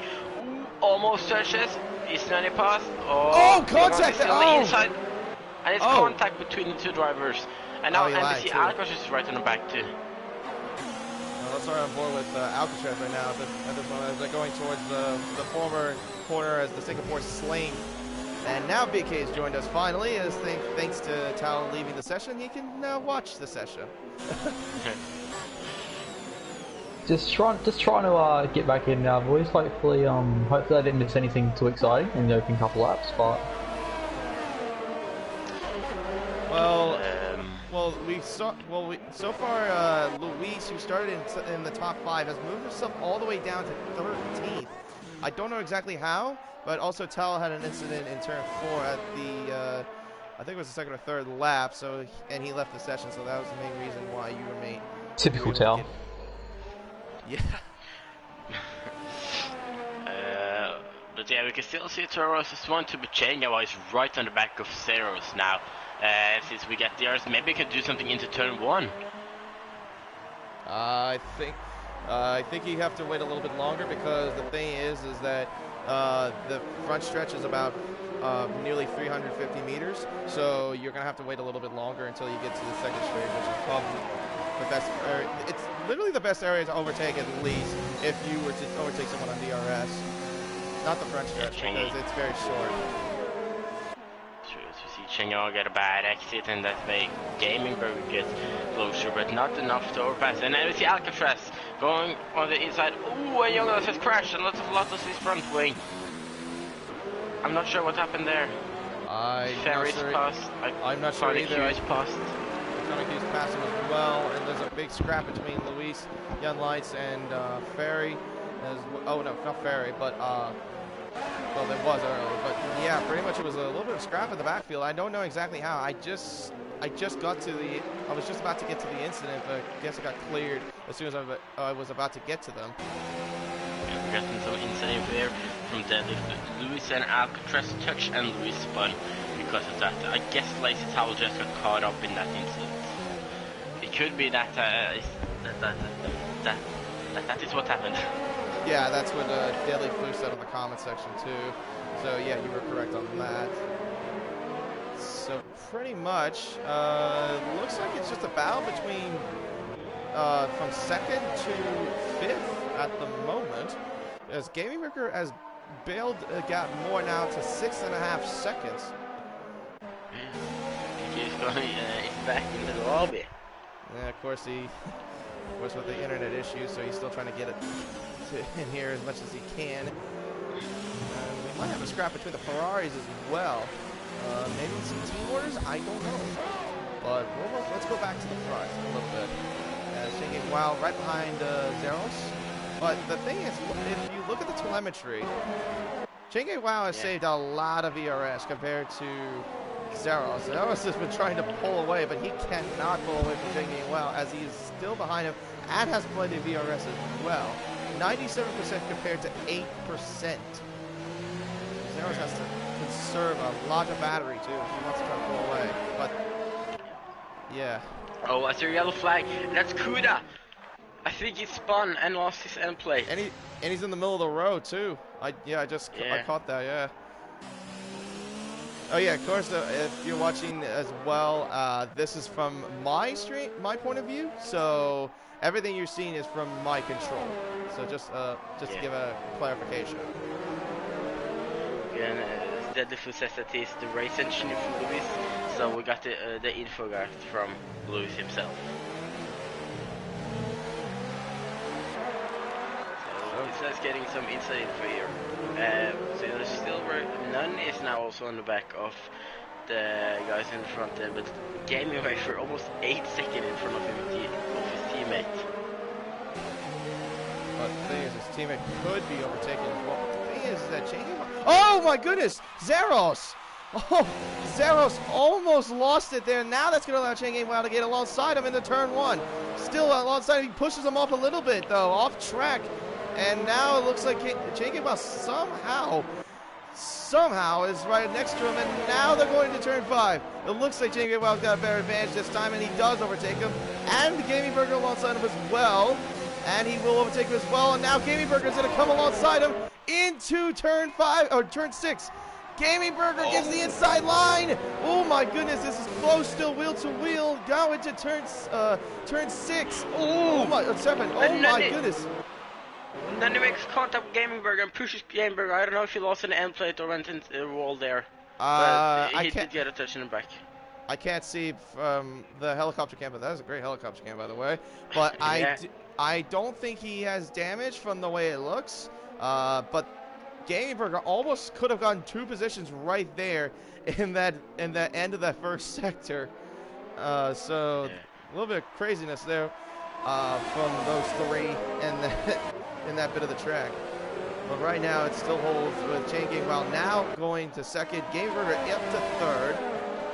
almost touches. Is any pass? Oh, contact! Still Oh! inside. And it's contact between the two drivers. And now NBC Alcatraz is right on the back too. Well, let's start on board with Alcatraz right now at this moment as they're going towards the former corner as the Singapore Sling. And now BK has joined us finally, as thanks to Tao leaving the session, he can now watch the session. Just trying to get back in now, boys. Hopefully I didn't miss anything too exciting in the opening couple laps, but so far Luis, who started in the top 5, has moved himself all the way down to 13th. I don't know exactly how, but also Tal had an incident in turn 4 at the I think it was the second or third lap, and he left the session, so that was the main reason why you remain. Typical Tal. Yeah. But yeah, we can still see Toros is one to be changed. Now he's right on the back of Zeros now. Since we get the RS, maybe we can do something into turn 1. I think you have to wait a little bit longer, because the thing is that the front stretch is about nearly 350 meters, so you're gonna have to wait a little bit longer until you get to the second straight, which is probably the best area. It's literally the best area to overtake, at least if you were to overtake someone on DRS. Not the front stretch, because it's very short. Chengo get a bad exit, and that way Gaming Burger gets closer, but not enough to overpass. And then we see Alcatraz going on the inside. Ooh, and Jonas has crashed, and lots of Lotus his front wing. I'm not sure what happened there. Ferry's passed. I'm not sure either. Is passed. Konik's passed him as well, and there's a big scrap between Luis, Young Lights, and Ferry. Oh no, not Ferry, but well, there was earlier, but yeah, pretty much it was a little bit of scrap in the backfield. I don't know exactly how. I was just about to get to the incident, but I guess it got cleared as soon as I was about to get to them. Yeah, we're getting some incident there from Deadlift. Luis and Alcatraz touch, and Luis spun because of that. I guess Lazy Towel just got caught up in that incident. It could be that that is what happened. Yeah, that's what Deadly Flu said in the comment section too. So yeah, you were correct on that. So pretty much, looks like it's just a battle between from 2nd to 5th at the moment, as Gaming Worker has bailed a gap more now to 6.5 seconds. He's going back in the lobby. Yeah, of course with the internet issues, so he's still trying to get it in here as much as he can. We might have a scrap between the Ferraris as well. Maybe some team orders? I don't know. But let's go back to the front a little bit. Shaking Wow right behind Zeros. But the thing is, if you look at the telemetry, Chenge Wow has saved a lot of ERS compared to Zeros. Zeros has been trying to pull away, but he cannot pull away from Chenge Wow, as he is still behind him and has plenty of ERS as well. 97% compared to 8%. Zeros has to conserve a lot of battery too if he wants to try to pull away. But yeah. Oh, that's a yellow flag. That's Kuda. I think he spun and lost his end plate. And he's in the middle of the road too. I caught that. Yeah. Oh yeah, of course. If you're watching as well, this is from my point of view. So everything you're seeing is from my control. So just to give a clarification. Yeah, and Deadlift says that he's the race engineer for Lewis. So we got the infograph from Lewis himself. So it's getting some inside info here. So there's still none is now also on the back of the guys in front there, but Gaming away for almost 8 seconds in front of him of his teammate. But the thing is, his teammate could be overtaken as well. But the thing is that oh my goodness, Zeros! Oh, Zeros almost lost it there. Now that's going to allow Cheng Wow to get alongside him into turn 1. Still alongside him, he pushes him off a little bit though, off track. And now it looks like Cheng Wow somehow is right next to him, and now they're going to turn 5. It looks like Cheng Wow's got a better advantage this time, and he does overtake him. And the Gaming Burger alongside him as well. And he will overtake him as well. And now Gaming Burger is going to come alongside him. into turn 5 or turn 6. Gaming Burger gets the inside line. Oh my goodness, this is close still, wheel to wheel. Go into turn 6. Oh my 7. Oh my goodness. And then he makes contact with Gaming Burger and pushes Gaming Burger. I don't know if he lost an end plate or went into the wall there. But he did get a touch in the back. I can't see from the helicopter cam, but that is a great helicopter cam, by the way. But Yeah. I don't think he has damage from the way it looks. But Gaming Burger almost could have gotten 2 positions right there in that end of that first sector. So a little bit of craziness there from those 3 in that bit of the track. But right now it still holds with Chain Gang Wow now going to second, Gaming Burger up to third.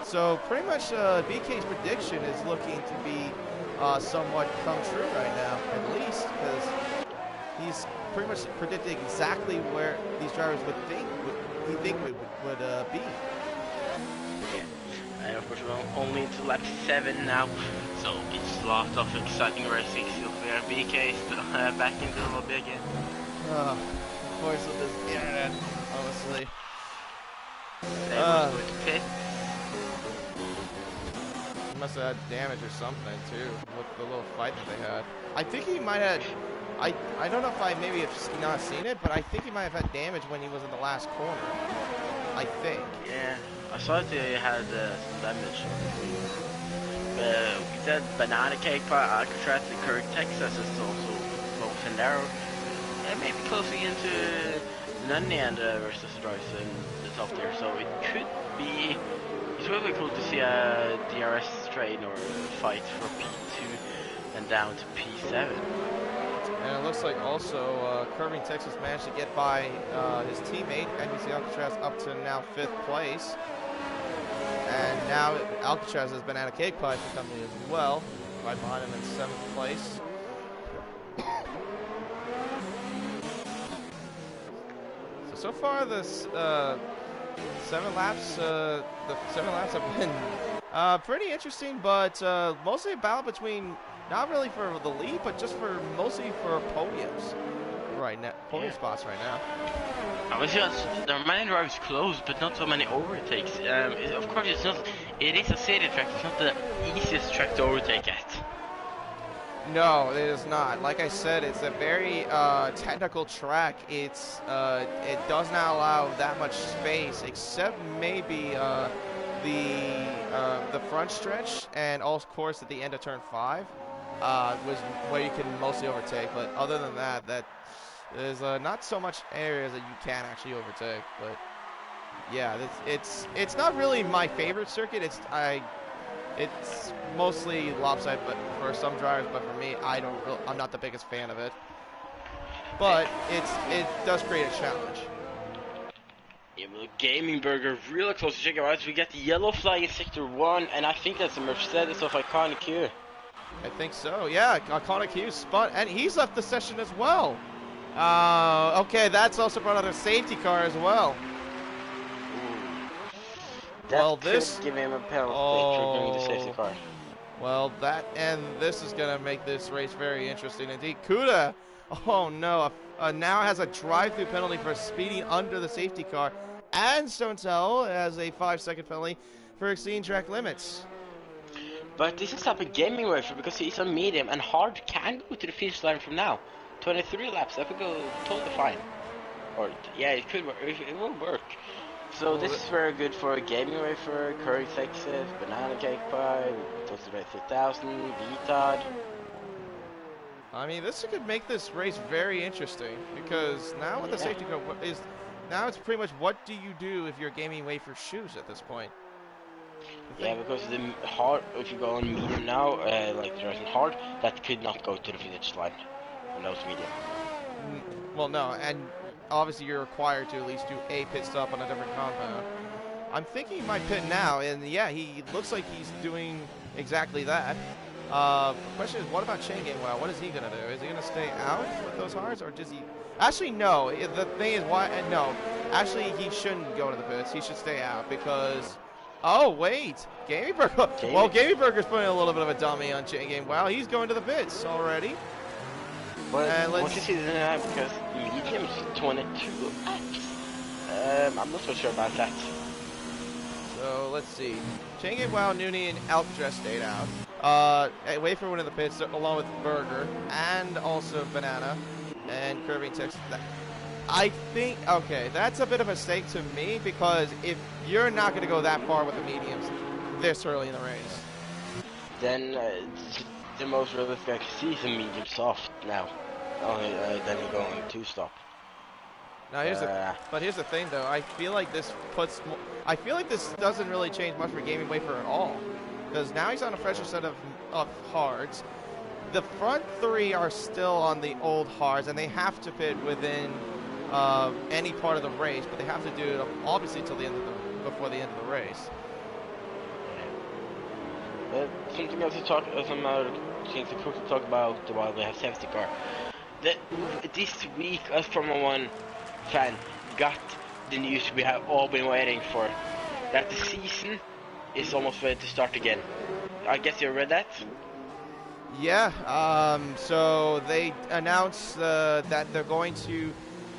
So pretty much BK's prediction is looking to be somewhat come true right now, at least, because he's pretty much predicting exactly where these drivers would be. Yeah. And of course we're only into lap 7 now, so it's a lot of exciting racing still there. BK is back into the lobby again. Voice of this internet, honestly. They were going to pit. He must have had damage or something too with the little fight that they had. I think he might have. I don't know if I maybe have not seen it, but I think he might have had damage when he was in the last corner. I think. Yeah, I saw that he had some damage. We said Banana Cake by Alcatraz in Kirk, Texas is also both in there. And maybe closing into Nunny and versus Rice in the top there, so it could be. It's really cool to see a DRS train or fight for P2 and down to P7. And it looks like also Curving Texas managed to get by his teammate, NBC Alcatraz, up to now 5th place. And now Alcatraz has Banana Cake Pie for company as well, right behind him in 7th place. So far, this 7 laps, the 7 laps have been pretty interesting, but mostly a battle between not really for the lead, but just for mostly for podiums right now, podium spots right now. I was just there are many drivers close, but not so many overtakes. Of course, it's not. It is a city track. It's not the easiest track to overtake at. No, it is not. Like I said, it's a very technical track. It's it does not allow that much space, except maybe the front stretch, and of course at the end of turn 5 was where you can mostly overtake. But other than that, there's not so much areas that you can actually overtake. But yeah, it's not really my favorite circuit. It's mostly lopsided, but for some drivers. But for me, I'm not the biggest fan of it. But it does create a challenge. Yeah, well, Gaming Burger really close to check it out. We get the yellow flag in sector 1, and I think that's a Mercedes of Iconic Q. I think so. Yeah, Iconic Q spun, and he's left the session as well. Okay, that's also brought out a safety car as well. That could give him a penalty for doing the safety car. Well, this is going to make this race very interesting indeed. Kuda, oh no, now has a drive-through penalty for speeding under the safety car, and Stonetell has a 5-second penalty for exceeding track limits. But this is up a gaming racer because he's on medium, and hard can go to the finish line from now. 23 laps, that would go totally fine. Or, yeah, it could work, it will work. So this is very good for a gaming racer, Curry Texas, Banana Cake Pie, Toasted Red 3000, VTOD. I mean, this could make this race very interesting, because now with the safety car now it's pretty much what do you do if you're gaming wafer shoes at this point. Yeah, because the hard, if you go on medium now, like there's a hard, that could not go to the finish line on those medium. Well, no, and obviously you're required to at least do a pit stop on a different compound. I'm thinking he might pit now, and yeah, he looks like he's doing exactly that. The question is, what about Chain Gang Wow? What is he going to do? Is he going to stay out with those hards, or does he... Actually, no. The thing is, no. Actually, he shouldn't go to the pits. He should stay out, because... Oh, wait. Gaming Burger... Well, Gaming Burger's putting a little bit of a dummy on Chain Gang Wow. He's going to the pits already. But And once you see the because medium's 22x. I'm not so sure about that. So let's see. Chain Wow, Noonie, and Elk just stayed out. Wait for one of the pits along with Burger and also Banana and Curving Tex. I think, okay, that's a bit of a mistake to me because if you're not going to go that far with the mediums this early in the race, then the most realistic I can see is a medium soft now. Only then you're going to stop. now here's the thing though. I feel like this doesn't really change much for Gaming Wafer at all, because now he's on a fresher set of hards. The front three are still on the old hards, and they have to pit within any part of the race, but they have to do it obviously till before the end of the race. Something else to talk, some other things to quickly talk about while they have safety car. This week, us Formula 1 fan got the news we have all been waiting for, that the season is almost ready to start again. I guess you read that? Yeah, so they announced that they're going to,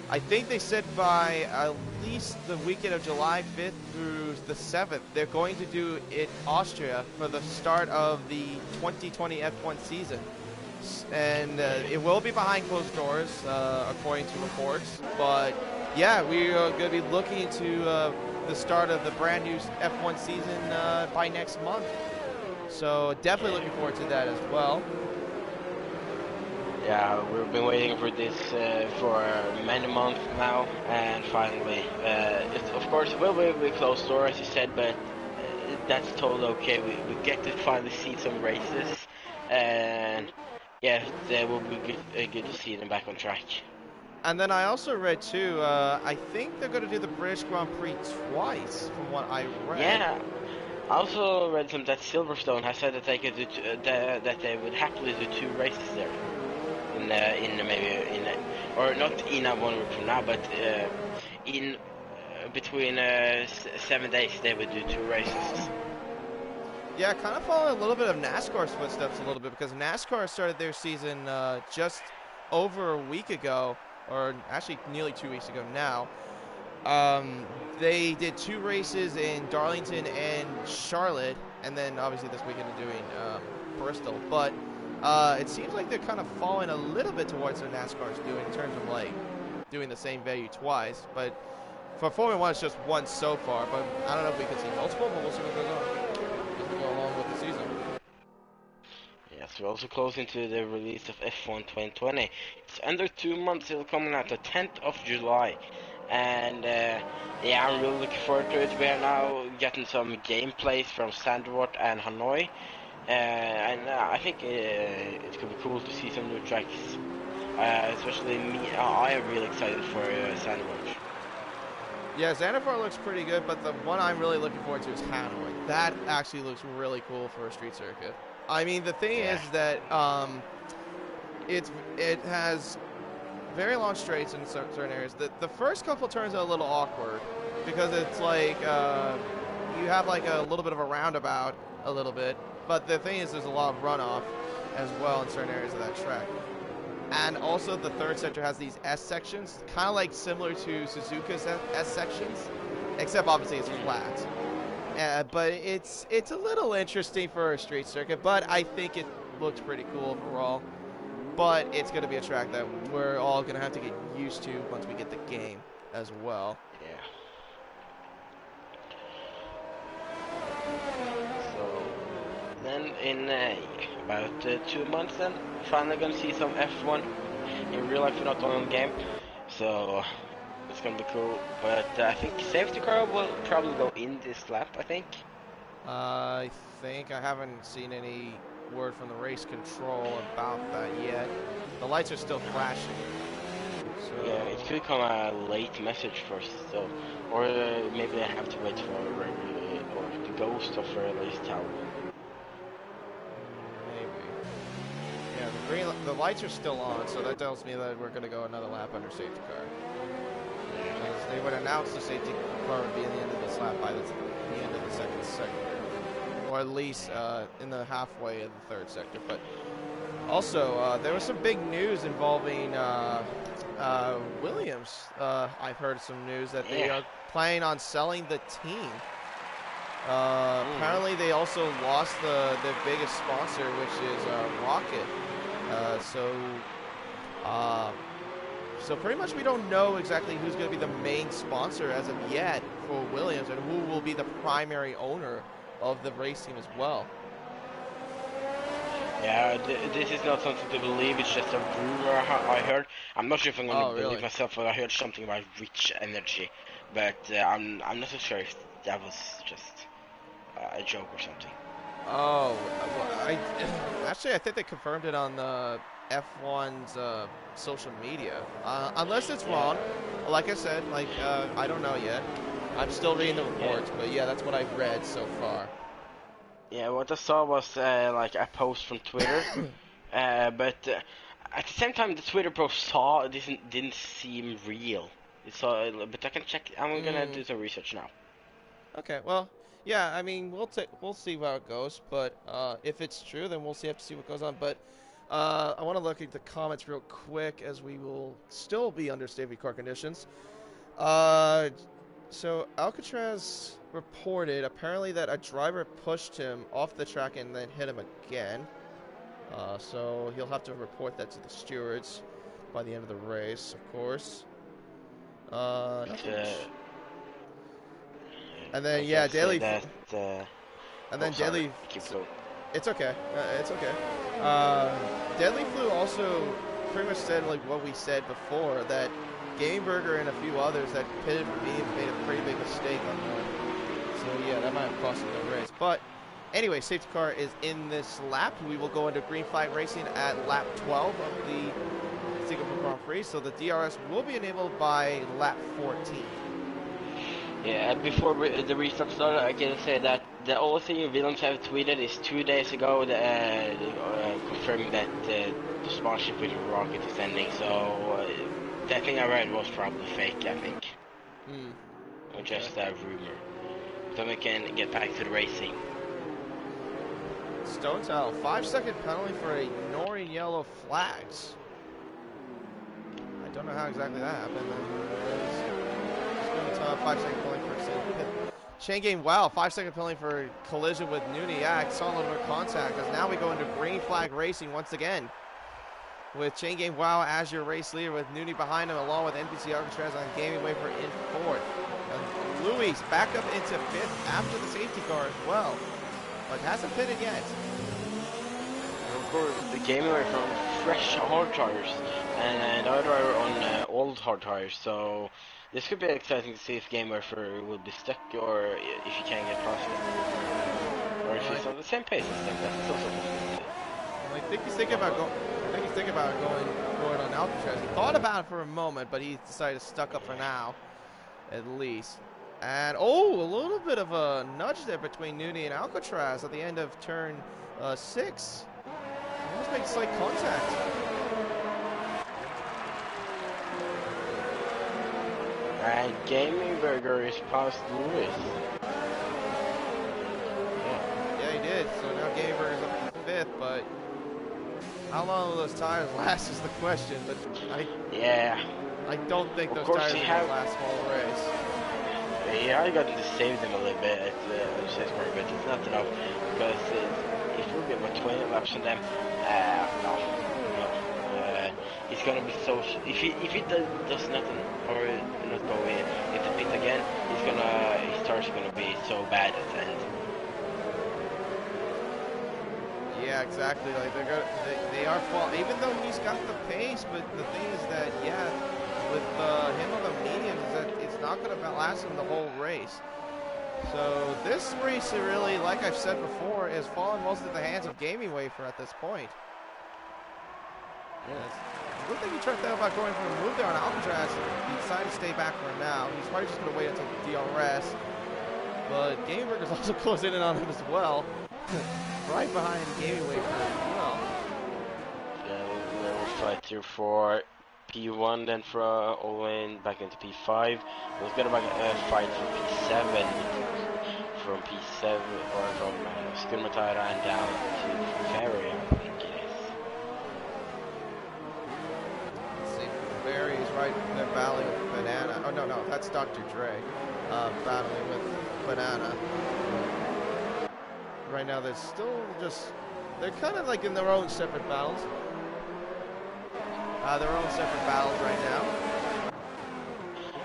I think they said by at least the weekend of July 5th through the 7th, they're going to do it Austria for the start of the 2020 F1 season. And it will be behind closed doors, according to reports. But yeah, we are going to be looking to the start of the brand new F1 season by next month. So definitely looking forward to that as well. Yeah, we've been waiting for this for many months now, and finally, of course, it will be closed door, as you said, but that's totally okay. We get to finally see some races, and yeah, it will be good to see them back on track. And then I also read too, I think they're going to do the British Grand Prix twice, from what I read. Yeah, I also read some that Silverstone has said that they could do that they would happily do 2 races there. Or not in a 1 week from now, but in between 7 days they would do 2 races. Yeah, kind of following a little bit of NASCAR's footsteps a little bit, because NASCAR started their season just over a week ago, or actually nearly 2 weeks ago now. They did 2 races in Darlington and Charlotte, and then obviously this weekend they're doing Bristol. But it seems like they're kind of falling a little bit towards what NASCAR's doing in terms of like doing the same venue twice. But for Formula 1, it's just 1 so far. But I don't know if we can see multiple, but we'll see what goes on as we go along with the season. Yes, we're also close into the release of F1 2020. It's under 2 months. It'll come out the 10th of July. And yeah, I'm really looking forward to it. We are now getting some gameplays from Sandwort and Hanoi. And I think it could be cool to see some new tracks. Especially me, I am really excited for Sandwich. Yeah, Xanathar looks pretty good, but the one I'm really looking forward to is Hanoi. That actually looks really cool for a street circuit. I mean, the thing is that it has very long straights in certain areas. The first couple turns are a little awkward because it's like you have like a little bit of a roundabout a little bit, but the thing is there's a lot of runoff as well in certain areas of that track. And also the third sector has these S sections, kind of like similar to Suzuka's S sections, except obviously it's flat. But it's a little interesting for a street circuit, but I think it looks pretty cool overall. But it's going to be a track that we're all going to have to get used to once we get the game as well. Yeah. So then in about 2 months then, finally going to see some F1 in real life, not on the game. So it's going to be cool. But I think safety car will probably go in this lap, I think. I haven't seen any word from the race control about that yet. The lights are still flashing. So yeah, it could come a late message first, so, or maybe I have to wait for or the ghost of Rayleigh's tower. Maybe. Yeah, the lights are still on, so that tells me that we're going to go another lap under safety car. Because they would announce the safety car would be in the end of this lap by the end of the second sector. Or at least in the halfway of the third sector. But Also, there was some big news involving Williams. I've heard some news that they are planning on selling the team. Apparently, they also lost their biggest sponsor, which is Rocket. So pretty much we don't know exactly who's going to be the main sponsor as of yet for Williams, and who will be the primary owner of the race team as well. Yeah, this is not something to believe, it's just a rumor I heard. I'm not sure if I'm going to believe myself, but I heard something about Rich Energy. But I'm not so sure if that was just a joke or something. Oh, well, actually I think they confirmed it on the F1's social media. Unless it's wrong. Like I said, I don't know yet. I'm still reading the reports, but yeah, that's what I've read so far. Yeah, what I saw was like a post from Twitter, but at the same time the Twitter post didn't seem real. But I can check. I'm gonna do some research now. Okay, well, yeah, I mean we'll see how it goes, but if it's true, then we'll have to see what goes on. But I want to look at the comments real quick, as we will still be under safety car conditions. So Alcatraz reported apparently that a driver pushed him off the track and then hit him again. So he'll have to report that to the stewards by the end of the race, of course. And then Daily. And then Daily. It's okay. It's okay. Deadly Flu also pretty much said like what we said before, that Game Burger and a few others that pitted for me made a pretty big mistake on them. So yeah, that might have cost them the race. But anyway, safety car is in this lap. We will go into green flag racing at lap 12 of the Singapore Grand Prix. So the DRS will be enabled by lap 14. Yeah, before the restart started, I can say that the only thing Williams have tweeted is 2 days ago confirming that the sponsorship with Rocket is ending. So that thing I read was probably fake, I think. Or just a rumor. So we can get back to the racing. Stone Towel, 5-second penalty for ignoring yellow flags. I don't know how exactly that happened. 5-second penalty for chain game. Wow, 5-second penalty for collision with Nooney. Yeah, I saw a little bit of contact, because now we go into green flag racing once again, with chain game Wow as your race leader, with Nooney behind him, along with NBC Alcatraz on Gaming Wafer in fourth. And Louis back up into fifth after the safety car as well, but hasn't pitted yet. And of course, the Gaming Wafer on fresh hard tires, and the other driver on old hard tires. So this could be exciting to see if Game Wafer will be stuck, or if he can get past it, or if he's on the same pace as them. That's also possible. I think he's thinking about going on Alcatraz. He thought about it for a moment, but he decided to stuck up for now, at least. And a little bit of a nudge there between Nooney and Alcatraz at the end of turn 6. Almost made slight contact. And Gaming Burger is past Lewis. Yeah, he did. So now Gaming Burger's up to 5th, but how long will those tires last is the question. But I don't think those tires are going to last all the race. Yeah, I got to save them a little bit at the says more, but it's not enough, because if we get about 20 laps on them, it's gonna be so. If he does nothing or not go in into pit again, his tires are gonna be so bad at the end. Yeah, exactly. Like they are fault. Even though he's got the pace, but the thing is that with him on the medium, is that it's not going to last him the whole race. So this race, really, like I've said before, is falling most into the hands of Gaming Wafer at this point. Yes. I don't think he tried to think about going for a move there on Alcatraz. He decided to stay back for now. He's probably just going to wait until DRS. But Gaming Burger's also closing in on him as well. Right behind Gaming Wafer as well. Yeah, we'll fight here for P1, then for all the way back into P5. We'll get a fight for P7, from P7 or from Skurmatara and down to Ferry, I think it is. right, they're battling with Banana. Oh, no, that's Dr. Dre. Battling with Banana. Right now, they're still just... They're kind of like in their own separate battles. Their own separate battles right now.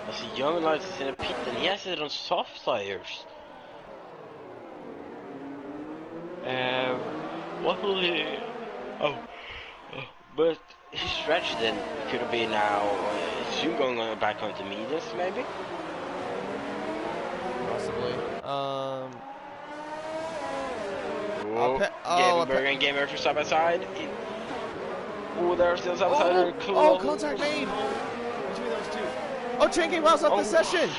I see Young Lights is in a pit and he has it on soft tires. What will he... But his strategy then could have been now soon going on back onto mediums maybe? Possibly. Burger and Gamer for side by side. They're still side by side. Contact made between those two. Oh, Chain Game Wow's off the session.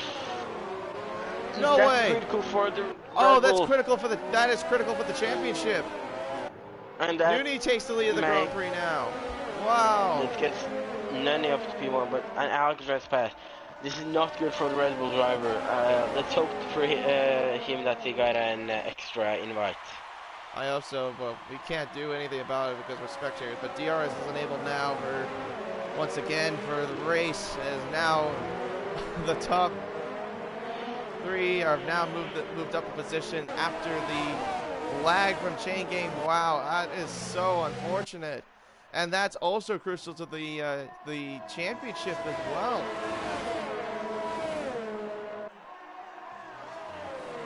No way. Critical for the that's critical for the. That is critical for the championship. And Nuni takes the lead of the Grand Prix now. Wow. It gets none of the P1, but an Alcatraz pass. This is not good for the Red Bull driver. Let's hope for him that he got an extra invite. I hope so, but we can't do anything about it because we're spectators. But DRS is enabled now for, once again, for the race. As now the top three are now moved up a position after the lag from Chain Game. Wow, that is so unfortunate. And that's also crucial to the championship as well.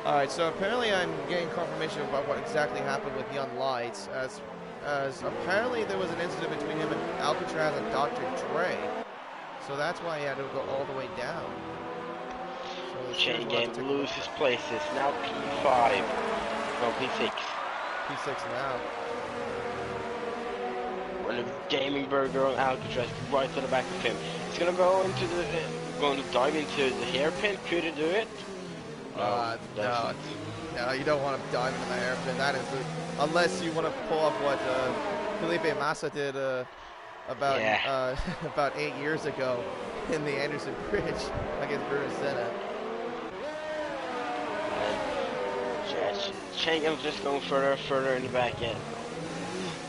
All right, so apparently I'm getting confirmation about what exactly happened with Young Lights, as apparently there was an incident between him and Alcatraz and Dr. Dre. So that's why he had to go all the way down. So Chain Game loses places, now P5, no P6. P6 now. When the Gaming Burger on Alcatraz right on the back of him. He's gonna go into the, going to dive into the hairpin, could he do it? No, you don't want to dive into the hairpin. That is, unless you want to pull up what Felipe Massa did about 8 years ago in the Anderson Bridge against Bruno Senna. Chaingame's just going further in the back end.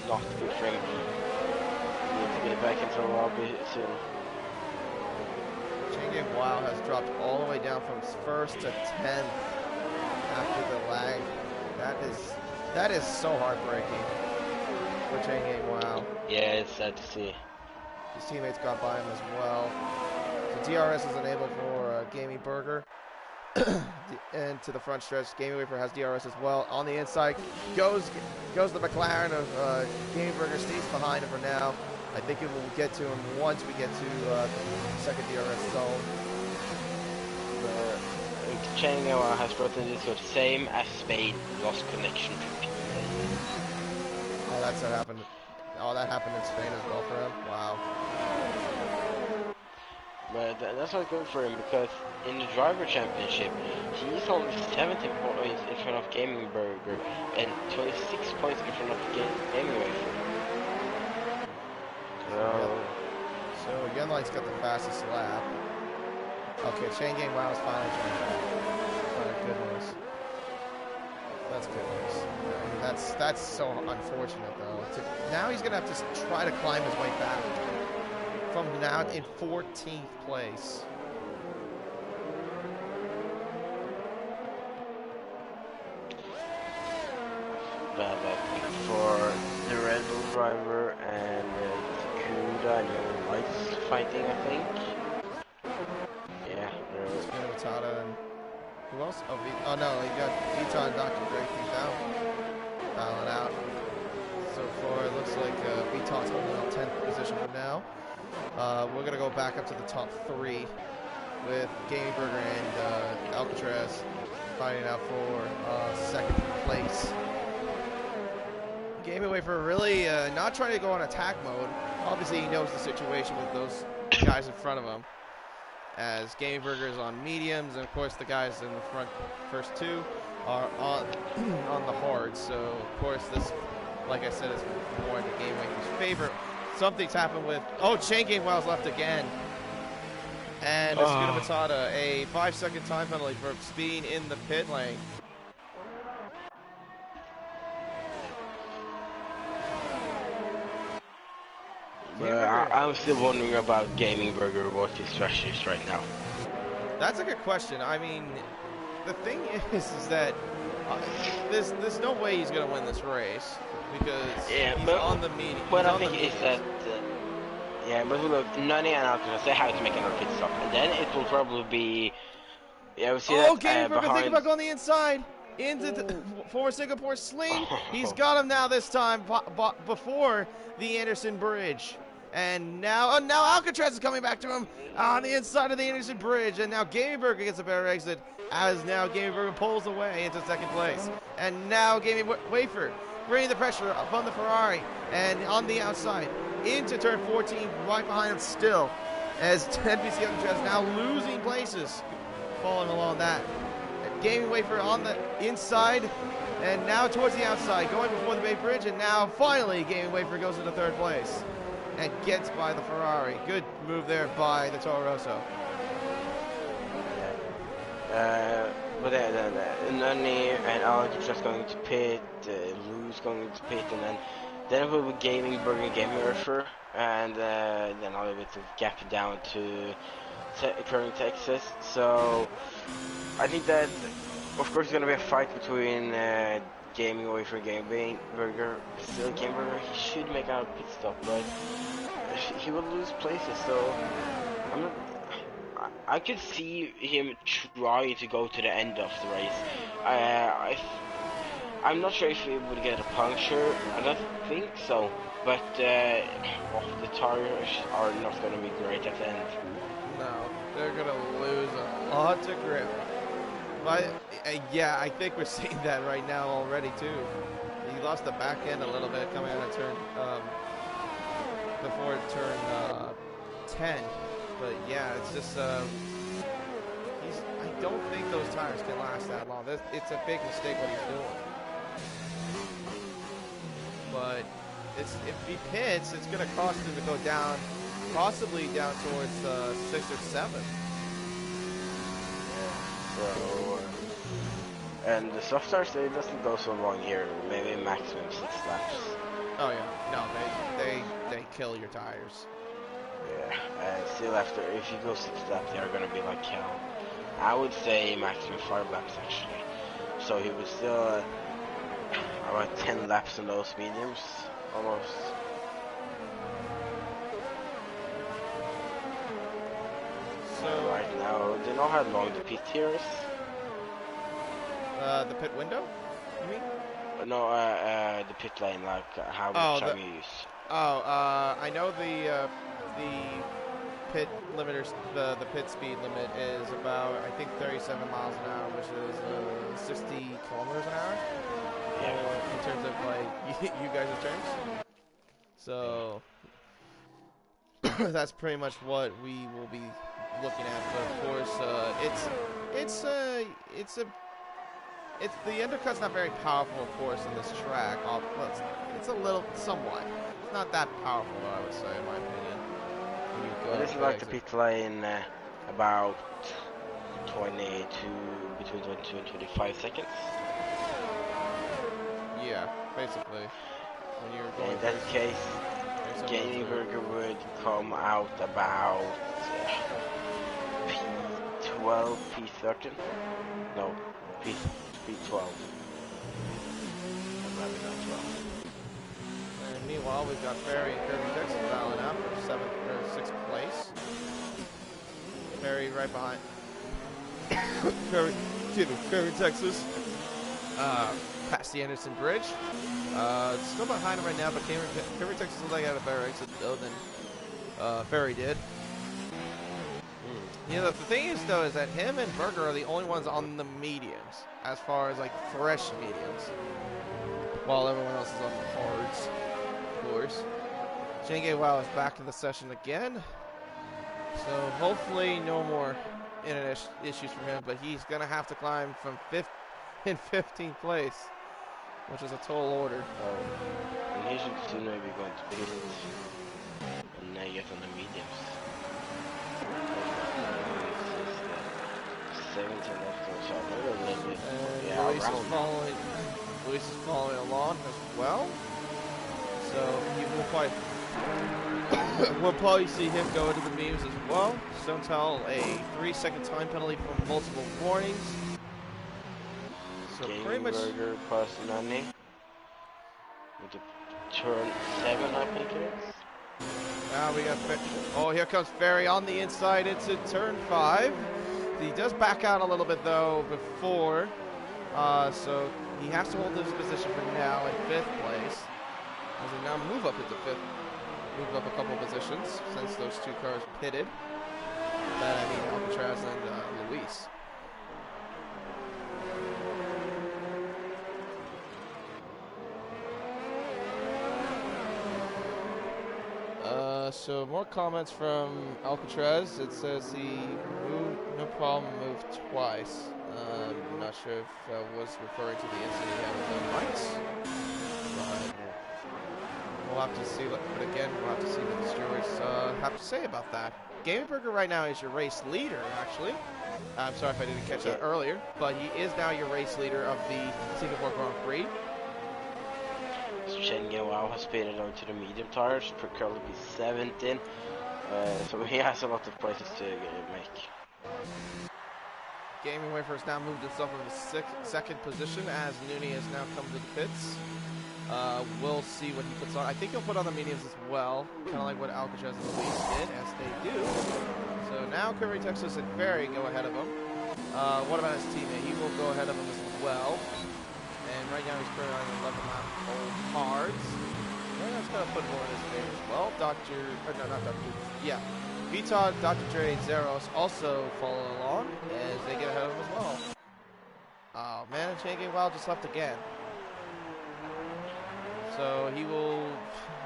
Not good for him. Need to get back into the lobby soon. Game Wow has dropped all the way down from first to 10th after the lag. That is so heartbreaking for Chain Game Wow. Yeah, it's sad to see. His teammates got by him as well. So DRS is enabled for Gaming Burger. And to the front stretch, Gaming Wafer has DRS as well. On the inside goes the McLaren of Gaming Burger, stays behind him for now. I think it will get to him once we get to the second DRS zone. Chain has brought in this same as Spain, lost connection to PA. Oh, that's what happened. Oh, that happened in Spain as well for him. Wow. But that's not good for him because in the driver championship, he's only 17 points in front of Gaming Burger and 26 points in front of Gaming Wafer. So Young Light's got the fastest lap. Okay, Chain Game Wow is finally joined back. Oh, good news. That's good news. That's so unfortunate though. Now he's gonna have to try to climb his way back. From now in 14th place. Bad luck for the Red Bull driver and Kuda and Young Lights fighting, I think. Yeah, it's been Matata and who else? Oh no, you got Vita and Dr. Drake down. Battling out. So far, it looks like Vita's holding up 10th position for now. We're going to go back up to the top three with Gaming Burger and Alcatraz fighting out for second place. Gaming Wafer really not trying to go on attack mode. Obviously, he knows the situation with those guys in front of him. As Gaming Burger is on mediums, and of course the guys in the front first two are on the hards. So, of course, this, like I said, is more in the Gaming Wafer's favor. Something's happened with... Oh, Chain Game Wow's left again. And Escudo Matata, a 5-second time penalty for speeding in the pit lane. But I'm still wondering about Gaming Burger, what his strategy is right now. That's a good question. I mean, the thing is that there's no way he's gonna win this race because he's on the medium. What I think is that yeah, but look, Nani and Alcatraz, they have to make another pit stop, and then it will probably be. Yeah, we see that. Gaming Burger, behind... think about going the inside into the former Singapore Sling. He's got him now this time before the Anderson Bridge. And now Alcatraz is coming back to him on the inside of the Anderson Bridge. And now Gaming Burger gets a better exit as now Gaming Burger pulls away into second place. And now Gaming Wafer bringing the pressure up on the Ferrari. And on the outside into turn 14, right behind him still. As NBC Alcatraz now losing places, falling along that. Gaming Wafer on the inside. And now towards the outside, going before the Bay Bridge. And now finally Gaming Wafer goes into third place and gets by the Ferrari. Good move there by the Toro Rosso. But then Nani and Alex just going to pit, Lou's going to pit, and then it will be Gaming Burger, Gaming Urfer, and then a little bit of gap down to current Texas. So I think that, of course, it's going to be a fight between Gaming Wafer, Gaming Burger. Still, Gaming Burger, he should make a pit stop, but he will lose places. So I could see him try to go to the end of the race. I'm not sure if he would get a puncture. I don't think so. But the tires are not going to be great at the end. No, they're going to lose a lot of grip. But yeah, I think we're seeing that right now already too. He lost the back end a little bit coming out of turn before turn 10. But yeah, it's just I don't think those tires can last that long. It's a big mistake what he's doing. But if he pits, it's going to cost him to go down, possibly down towards 6 or 7. So, and the soft tires, they doesn't go so long here. Maybe maximum 6 laps. Oh yeah, no, they kill your tires. Yeah, and still after, if you go 6 laps, they are gonna be like hell. I would say maximum 5 laps actually. So he would still about 10 laps on those mediums, almost. So right now, do you know how long the pit here is? The pit window, you mean? No, the pit lane, like how much time you use. I know the pit limiters, the pit speed limit is about, I think, 37 miles an hour, which is 60 kilometers an hour. Yeah. In terms of like you guys' terms. So that's pretty much what we will be looking at. But of course, the undercut's not very powerful, of course, in this track. It's a little, somewhat. It's not that powerful, I would say, in my opinion. This is like the pit lane about between 22 and 25 seconds. Yeah, basically. When you're going in that case, Gaming Burger would come out about P12, P13. No, P12. And meanwhile, we've got Ferry and Kirby Texas battling out for 7th or 6th place. Ferry right behind. Kirby Texas. Past the Anderson Bridge. Still behind him right now, but Kirby Texas looks like had a better exit though than Ferry did. You know, the thing is though is that him and Berger are the only ones on the mediums, as far as like fresh mediums, while everyone else is on the hards, of course. Jenge Wow is back in the session again, so hopefully no more internet issues for him, but he's gonna have to climb from 15th place, which is a tall order. And he should soon maybe going to pit and get on the mediums. 17 left on shot, a little bit. And Luis is following along as well. So he will fight. We'll probably see him go into the memes as well. Don't tell a 3-second time penalty for multiple warnings. So Game pretty much. Burger plus Nani. With the turn 7, I think it is. Now we got. Oh, here comes Ferry on the inside into turn 5. He does back out a little bit though before. So he has to hold this position for now in 5th place. As he now move up into 5th. Move up a couple positions since those two cars pitted. That I mean Alcatraz and Luis. So more comments from Alcatraz. It says he moved, no problem, moved twice. I'm not sure if that was referring to the incident he had with the mics. But we'll have to see. But again, we'll have to see what the stewards have to say about that. Game Burger right now is your race leader, actually. I'm sorry if I didn't catch that earlier, but he is now your race leader of the Singapore Grand Prix. Schengen Wow has faded out to the medium tires, per curl to be 17, so he has a lot of places to make. Gaming Wafer has now moved himself into the 2nd position as Nooney has now come to the pits. We'll see what he puts on. I think he'll put on the mediums as well, kind of like what Alcatraz and Luis did, as they do. So now Curry, Texas, and Ferry go ahead of him. What about his teammate? He will go ahead of him as well. And right now he's currently on the 11 lap old hards. And that's going to put more in his favor as well. Vitod, Dr. Dre, and Zeros also follow along as they get ahead of him as well. Oh man, Chain Wild just left again. So he will,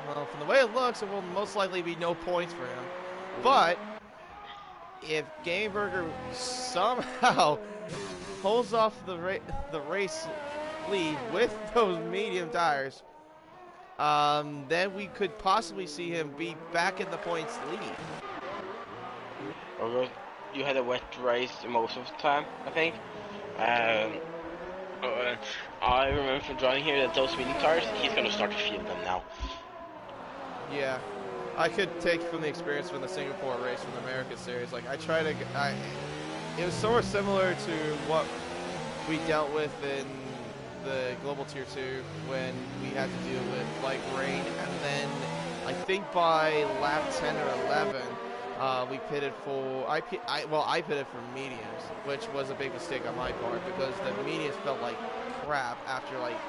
well, from the way it looks, it will most likely be no points for him. But if Game Burger somehow pulls off the race lead with those medium tires, then we could possibly see him be back in the points lead. Although you had a wet race most of the time, I think. I remember from driving here that those medium tires, he's going to start to feel them now. Yeah, I could take from the experience from the Singapore race from the America Series. Like it was sort of similar to what we dealt with in the Global Tier 2 when we had to deal with light rain, and then I think by lap 10 or 11, we pitted for, I pitted for mediums, which was a big mistake on my part because the mediums felt like crap after, like,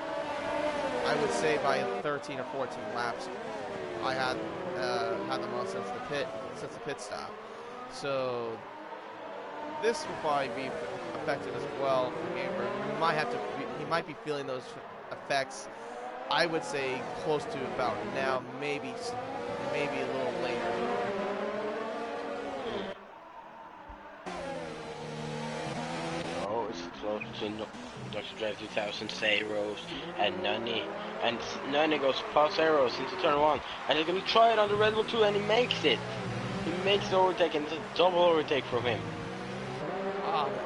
I would say by 13 or 14 laps, I had them on since the pit stop. So this will probably be affected as well for Gamer. He might be feeling those effects, I would say close to about now, maybe a little later. Oh, it's close to Dr. Drive 2000, Zeros, and Nani. And Nani goes past Zeros into turn 1. And he's going to try it on the Red Bull 2, and he makes it. He makes the overtake, and it's a double overtake from him.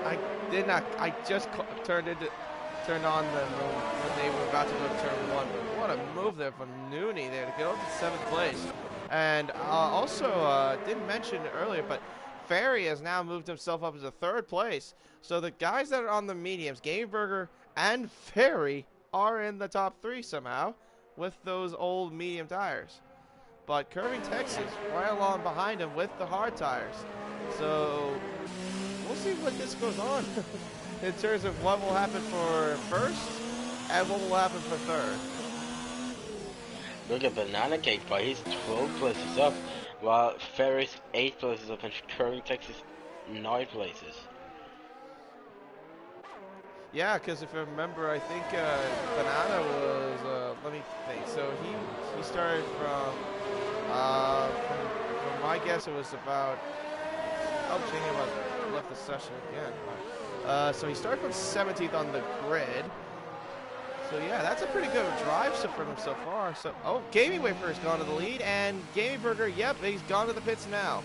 I did not. I just turned on them when they were about to go to turn 1. But what a move there from Nooney there to get over to 7th place. And also didn't mention earlier, but Ferry has now moved himself up to 3rd place. So the guys that are on the mediums, Game Burger and Ferry, are in the top 3 somehow with those old medium tires. But Curving Texas right along behind him with the hard tires. So we'll see what this goes on in terms of what will happen for 1st and what will happen for 3rd. Look at Banana Cake, but he's 12 places up, while Ferry's 8 places up and Curving Texas 9 places. Yeah, because if I remember, I think Banana was, let me think. So he started from my guess, it was about, Chingy left the session again. So he started from 17th on the grid. So yeah, that's a pretty good drive for him so far. So, Gaming Wafer has gone to the lead, and Gaming Burger, yep, he's gone to the pits now.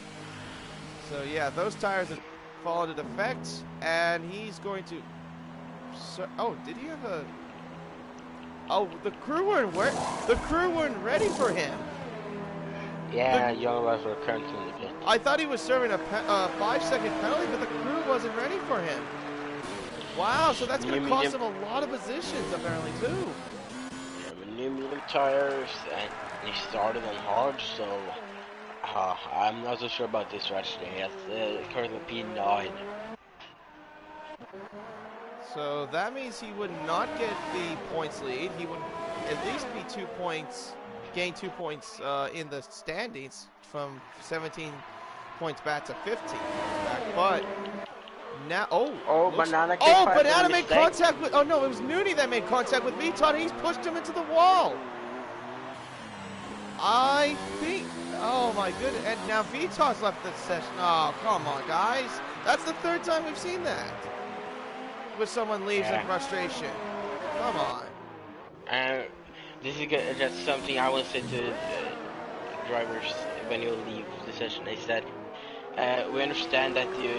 So yeah, those tires have fallen into effect, and he's going to. Did he have a? Oh, the crew weren't ready for him. Yeah, young life are currently in the pit. I thought he was serving a 5-second penalty, but the crew wasn't ready for him. Wow, so that's going to cost him a lot of positions, apparently, too. Yeah, with new medium tires, and he started on hard, so I'm not so sure about this actually. He has currently P9. So that means he would not get the points lead. He would at least be 2 points, gain 2 points in the standings from 17 points back to 15 back. But now, Banana made contact with. Oh no, it was Nooney that made contact with Viton. He's pushed him into the wall. I think. Oh my goodness! And now Viton's left the session. Oh come on, guys! That's the third time we've seen that. With someone leaves in frustration. Come on. This is just something I want to say to drivers when you leave the session. Is that we understand that you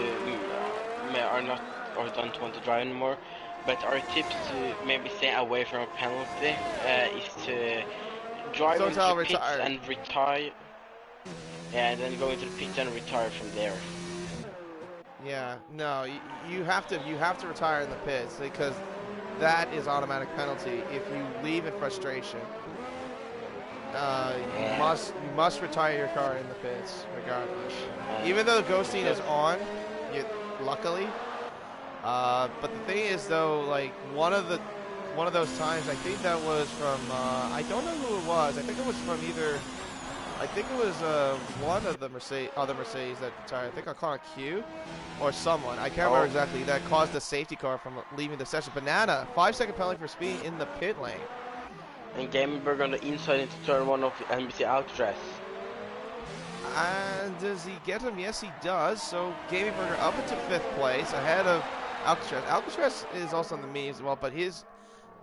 are not or don't want to drive anymore, but our tips to maybe stay away from a penalty is to drive into the pits and retire. Yeah, and then go into the pits and retire from there. Yeah, no, you have to retire in the pits because that is automatic penalty if you leave in frustration. You must retire your car in the pits regardless. Even though the ghosting is on, luckily. But the thing is though, like one of those times, I think that was from I don't know who it was. I think it was from either. I think it was one of the other Mercedes that retired. I think I caught a Q or someone. I can't remember exactly. That caused the safety car from leaving the session. Banana, 5-second penalty for speeding in the pit lane. And Gameberg on the inside into turn 1 of the NBC Alcatraz. And does he get him? Yes, he does. So Gameberg up into 5th place ahead of Alcatraz. Alcatraz is also on the mediums as well, but his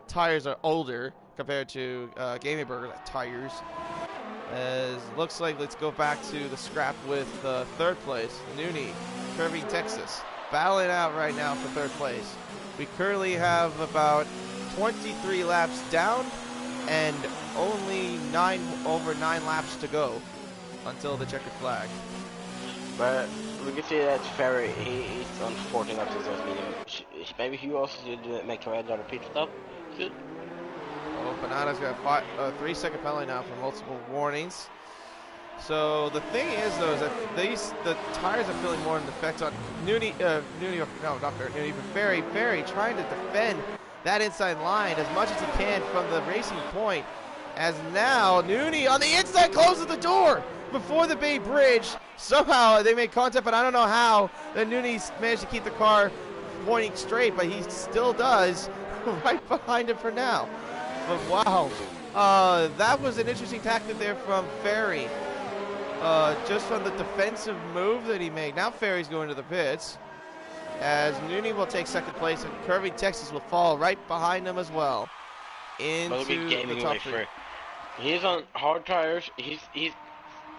tires are older compared to Gameberg tires. As looks like, let's go back to the scrap with 3rd place, Nooney, Curving Texas, battling out right now for 3rd place. We currently have about 23 laps down and only over 9 laps to go until the checkered flag. But we can see that Ferry, he's on 14 laps as medium. Maybe he also should make another pit stop. Good. Oh, Banana's got a 3-second penalty now for multiple warnings. So the thing is, though, is that the tires are feeling more an effect on Nooney, but Ferry trying to defend that inside line as much as he can from the racing point. As now Nooney on the inside closes the door before the Bay Bridge. Somehow they made contact, but I don't know how. Then Nooney's managed to keep the car pointing straight, but he still does right behind him for now. But wow, that was an interesting tactic there from Ferry. Just from the defensive move that he made. Now Ferry's going to the pits. As Nooney will take 2nd place and Curving Texas will fall right behind him as well. Into the top 3. He's on hard tires. He's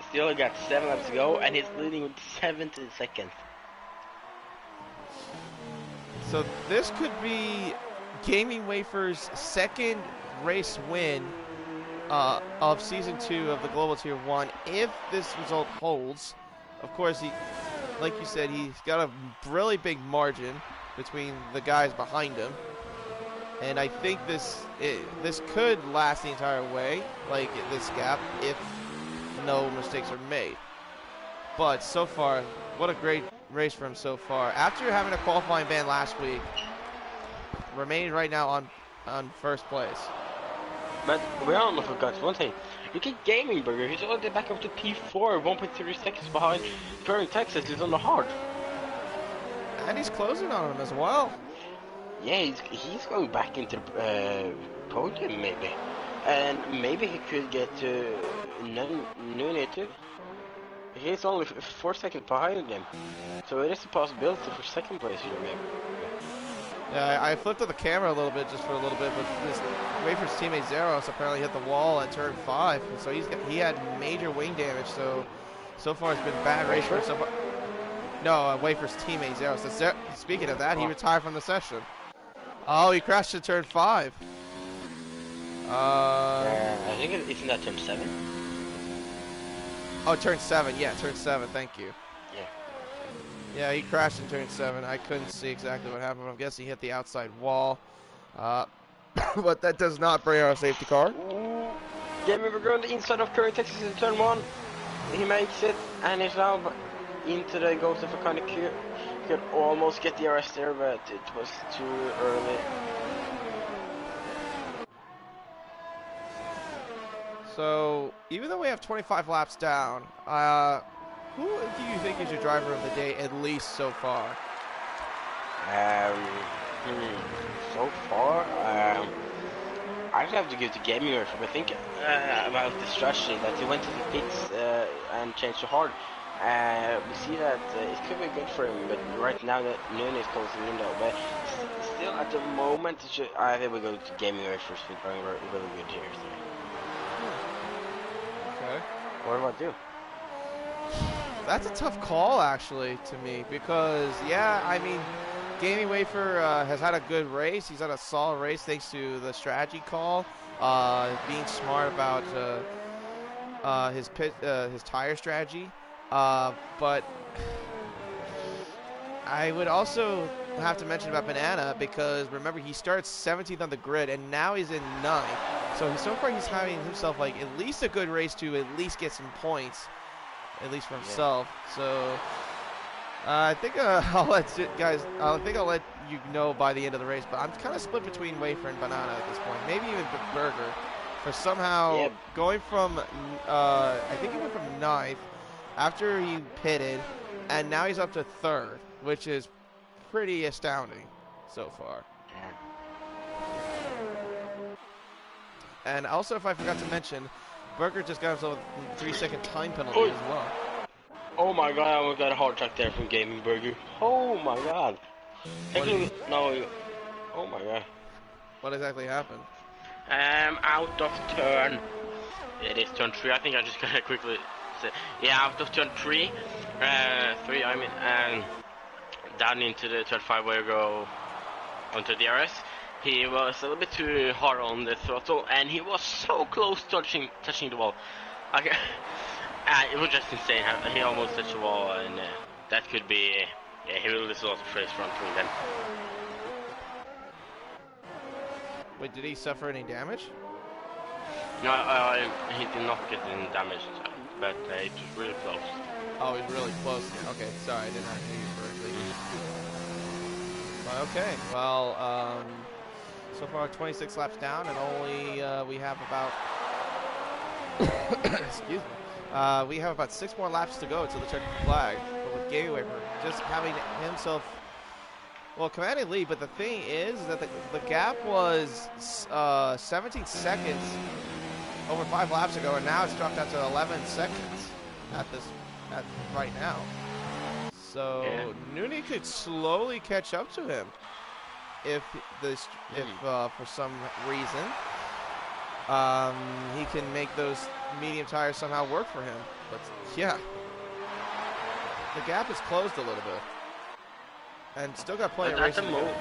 still got 7 laps to go and he's leading with 17 seconds. So this could be Gaming Wafer's 2nd race win of Season 2 of the Global Tier 1 if this result holds. Of course, like you said, he's got a really big margin between the guys behind him. And I think this could last the entire way, like this gap, if no mistakes are made. But so far, what a great race for him so far. After having a qualifying ban last week, remains right now on 1st place. But we all forgot one thing. Look at Gaming Burger. He's already back up to P4, 1.3 seconds behind Current Texas. He's on the hard. And he's closing on him as well. Yeah, he's going back into podium maybe. And maybe he could get to Nooney too. He's only 4 seconds behind him. So it is a possibility for 2nd place here maybe. Yeah, I flipped up the camera a little bit just for a little bit, but this Wafer's teammate Zeros apparently hit the wall at turn 5, and so he had major wing damage. So far it's been bad race for him. So far. No, Wafer's teammate Zeros. So speaking of that, he retired from the session. Oh, he crashed to turn 5. I think isn't that turn 7? Oh, turn 7. Yeah, turn 7. Thank you. Yeah. Yeah, he crashed in turn 7. I couldn't see exactly what happened. I'm guessing he hit the outside wall. But that does not bring our safety car. Gaming Burger on the inside of current Texas in turn 1. He makes it, and he's now into the ghost of a kind of queue. Could almost get the arrest there, but it was too early. So, even though we have 25 laps down, who do you think is your driver of the day, at least so far? So far, I'd have to give to Gaming Earth, but I think about the strategy that he went to the pits and changed to hard. We see that it could be good for him, but right now that Nune is closing in though. But still, at the moment, I think we go to Gaming Earth first. We're going really good here. So. Okay. What about you? That's a tough call, actually, to me, because, yeah, I mean, Gaming Wafer has had a good race. He's had a solid race thanks to the strategy call, being smart about his tire strategy. But I would also have to mention about Banana, because remember, he starts 17th on the grid and now he's in 9th. So far he's having himself like at least a good race to at least get some points, at least for himself. Yeah. So I think I'll let you know by the end of the race. But I'm kind of split between Wafer and Banana at this point. Maybe even Burger, for somehow going from I think he went from 9th after he pitted, and now he's up to 3rd, which is pretty astounding so far. And also, if I forgot to mention, Burger just got himself a 3-second time penalty as well. Oh my god, I almost got a heart attack there from Gaming Burger. Oh my god. No. Oh my god. What exactly happened? Out of turn. It is turn 3. I think I just gotta quickly say. Yeah, out of turn 3. 3, I mean, and down into the turn 5 where you go onto the DRS. He was a little bit too hard on the throttle, and he was so close to touching the wall. Okay. It was just insane. He almost touched the wall, and that could be. Yeah, he really lost the race front wing then. Wait, did he suffer any damage? No, he did not get any damage, but it was really close. Oh, he's really close. Okay, sorry, I did not hear you correctly. But okay, well, so far 26 laps down, and only we have about excuse me. We have about 6 more laps to go to the checkered flag. But with Gaming Wafer just having himself, well, commanding lead. But the thing is that the gap was 17 seconds over 5 laps ago, and now it's dropped down to 11 seconds at right now. So Nuni could slowly catch up to him if for some reason he can make those medium tires somehow work for him. But yeah, the gap is closed a little bit, and still got plenty of racing to go.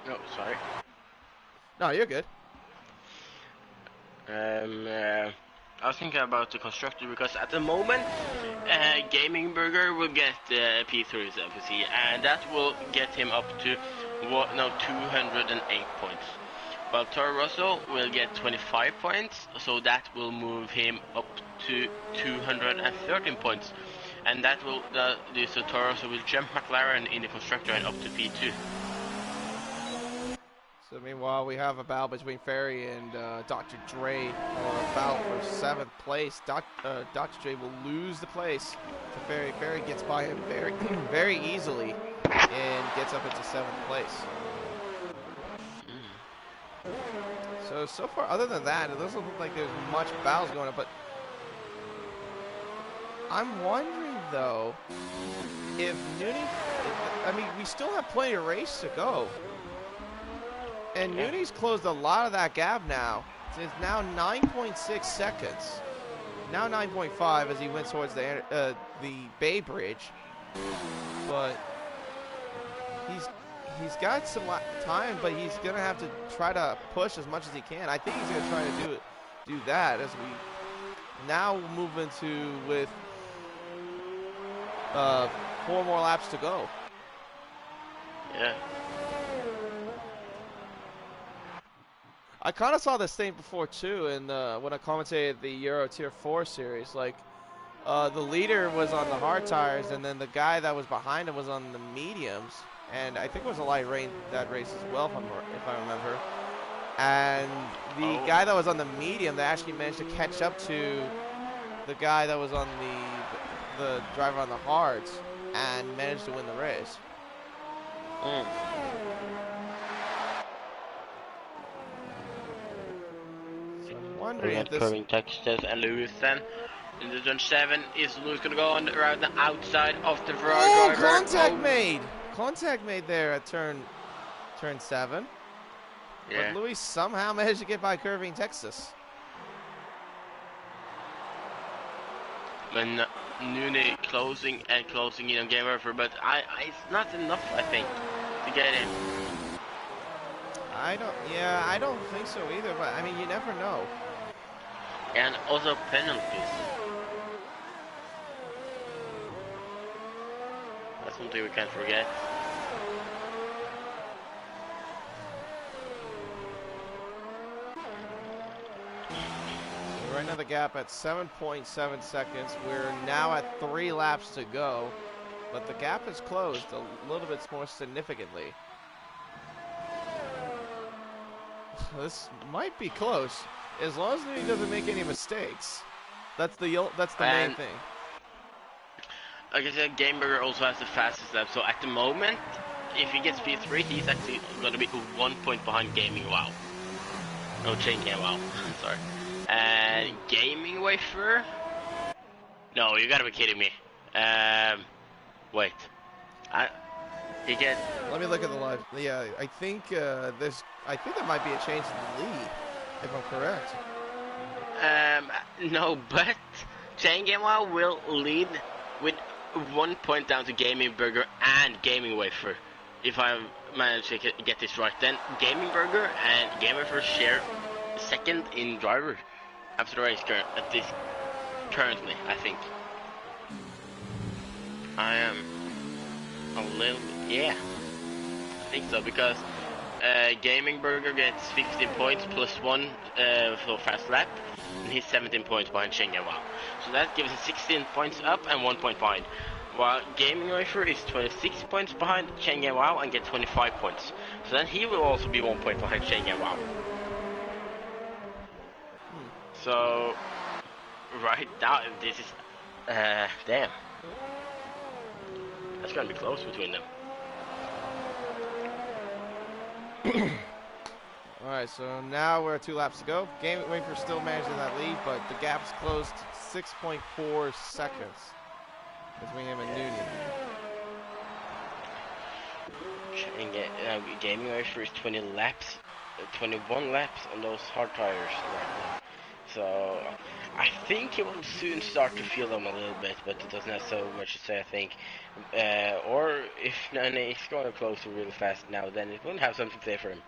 No, sorry. No, you're good. I was thinking about the constructor, because at the moment Gaming Burger will get P3 FPC, and that will get him up to 208 points. While Toro Rosso will get 25 points, so that will move him up to 213 points, and that will so Toro Rosso will jump McLaren in the constructor and up to P2. So meanwhile, we have a battle between Ferry and Dr. Dre, or a battle for 7th place. Dr. Dre will lose the place to Ferry. Ferry gets by him very easily and gets up into 7th place. So far, other than that, it doesn't look like there's much battles going on. But I'm wondering, though, if Nuni, I mean, we still have plenty of race to go. And Nuni's closed a lot of that gap now. It's now 9.6 seconds. Now 9.5 as he went towards the Bay Bridge. But he's got some time, but he's gonna have to try to push as much as he can. I think he's gonna try to do that as now moving to with 4 more laps to go. Yeah. I kind of saw this thing before too, and when I commentated the Euro Tier 4 series, like the leader was on the hard tires, and then the guy that was behind him was on the mediums, and I think it was a light rain that race as well, if I remember. And the guy that was on the medium, they actually managed to catch up to the guy that was on the driver on the hards, and managed to win the race. Mm. So I'm wondering if this. Curving Texas and Lewis then. In the turn 7, is Lewis gonna go on around the outside of the Ferrari driver? Contact made! Contact made there at turn 7. Yeah. But Lewis somehow managed to get by Curving Texas. When Nuni closing in on game over, but it's not enough, I think, to get him. I don't think so either, but I mean, you never know. And also penalties. That's something we can't forget. Right now the gap at 7.7 seconds. We're now at 3 laps to go, but the gap is closed a little bit more significantly. This might be close, as long as he doesn't make any mistakes. That's the main thing. Like I said, Gameburger also has the fastest lap, so at the moment, if he gets P3, he's actually going to be 1 point behind Gaming Wow. No, Chain Game Wow. Sorry. And Gaming Wafer? No, you gotta be kidding me. Wait. He gets... Let me look at the live. Yeah, I think I think there might be a change in the lead, if I'm correct. No, but Chain Game Wow will lead with 1 point down to Gaming Burger and Gaming Wafer. If I manage to get this right, then Gaming Burger and Game Wafer share second in driver after the race currently, I think. I am a little bit, yeah, I think so, because Gaming Burger gets 15 points plus 1 for fast lap, and he's 17 points behind Shengen Wow. So that gives us 16 points up and 1 point behind. While Gaming Wafer is 26 points behind Shengen Wow and gets 25 points. So then he will also be 1 point behind Shengen Wow. So right now this is damn. That's gonna be close between them. Alright, so now we're at 2 laps to go. Gaming Wafer still managing that lead, but the gap's closed to 6.4 seconds between him and Nooney. Gaming Wafer is 21 laps on those hard tires right now. So I think he will soon start to feel them a little bit, but it doesn't have so much to say, I think. Or if Nani is going close to really fast now, then it won't have something to say for him.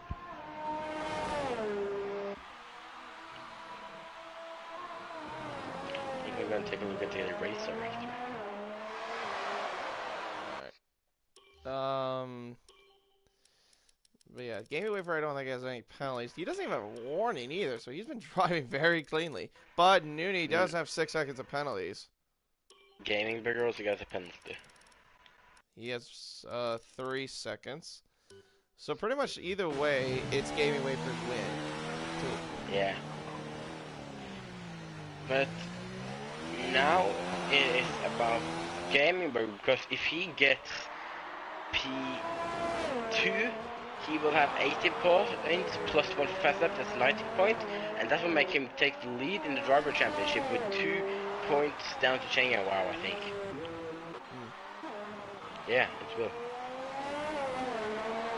I think we're going to take a look at the race director. Alright. But yeah, Gaming Wafer I don't think has any penalties. He doesn't even have a warning either, so he's been driving very cleanly. But Nooney does have 6 seconds of penalties. Gaming Burger also got a penalty. He has 3 seconds. So pretty much either way, it's Gaming Wafer's win. Too. Yeah. But now it is about Gaming Burger, because if he gets P2, he will have 80 points plus 1 fast lap, that's 90 points, and that will make him take the lead in the driver championship with 2 points down to Cheng Wow, I think. Yeah, it will.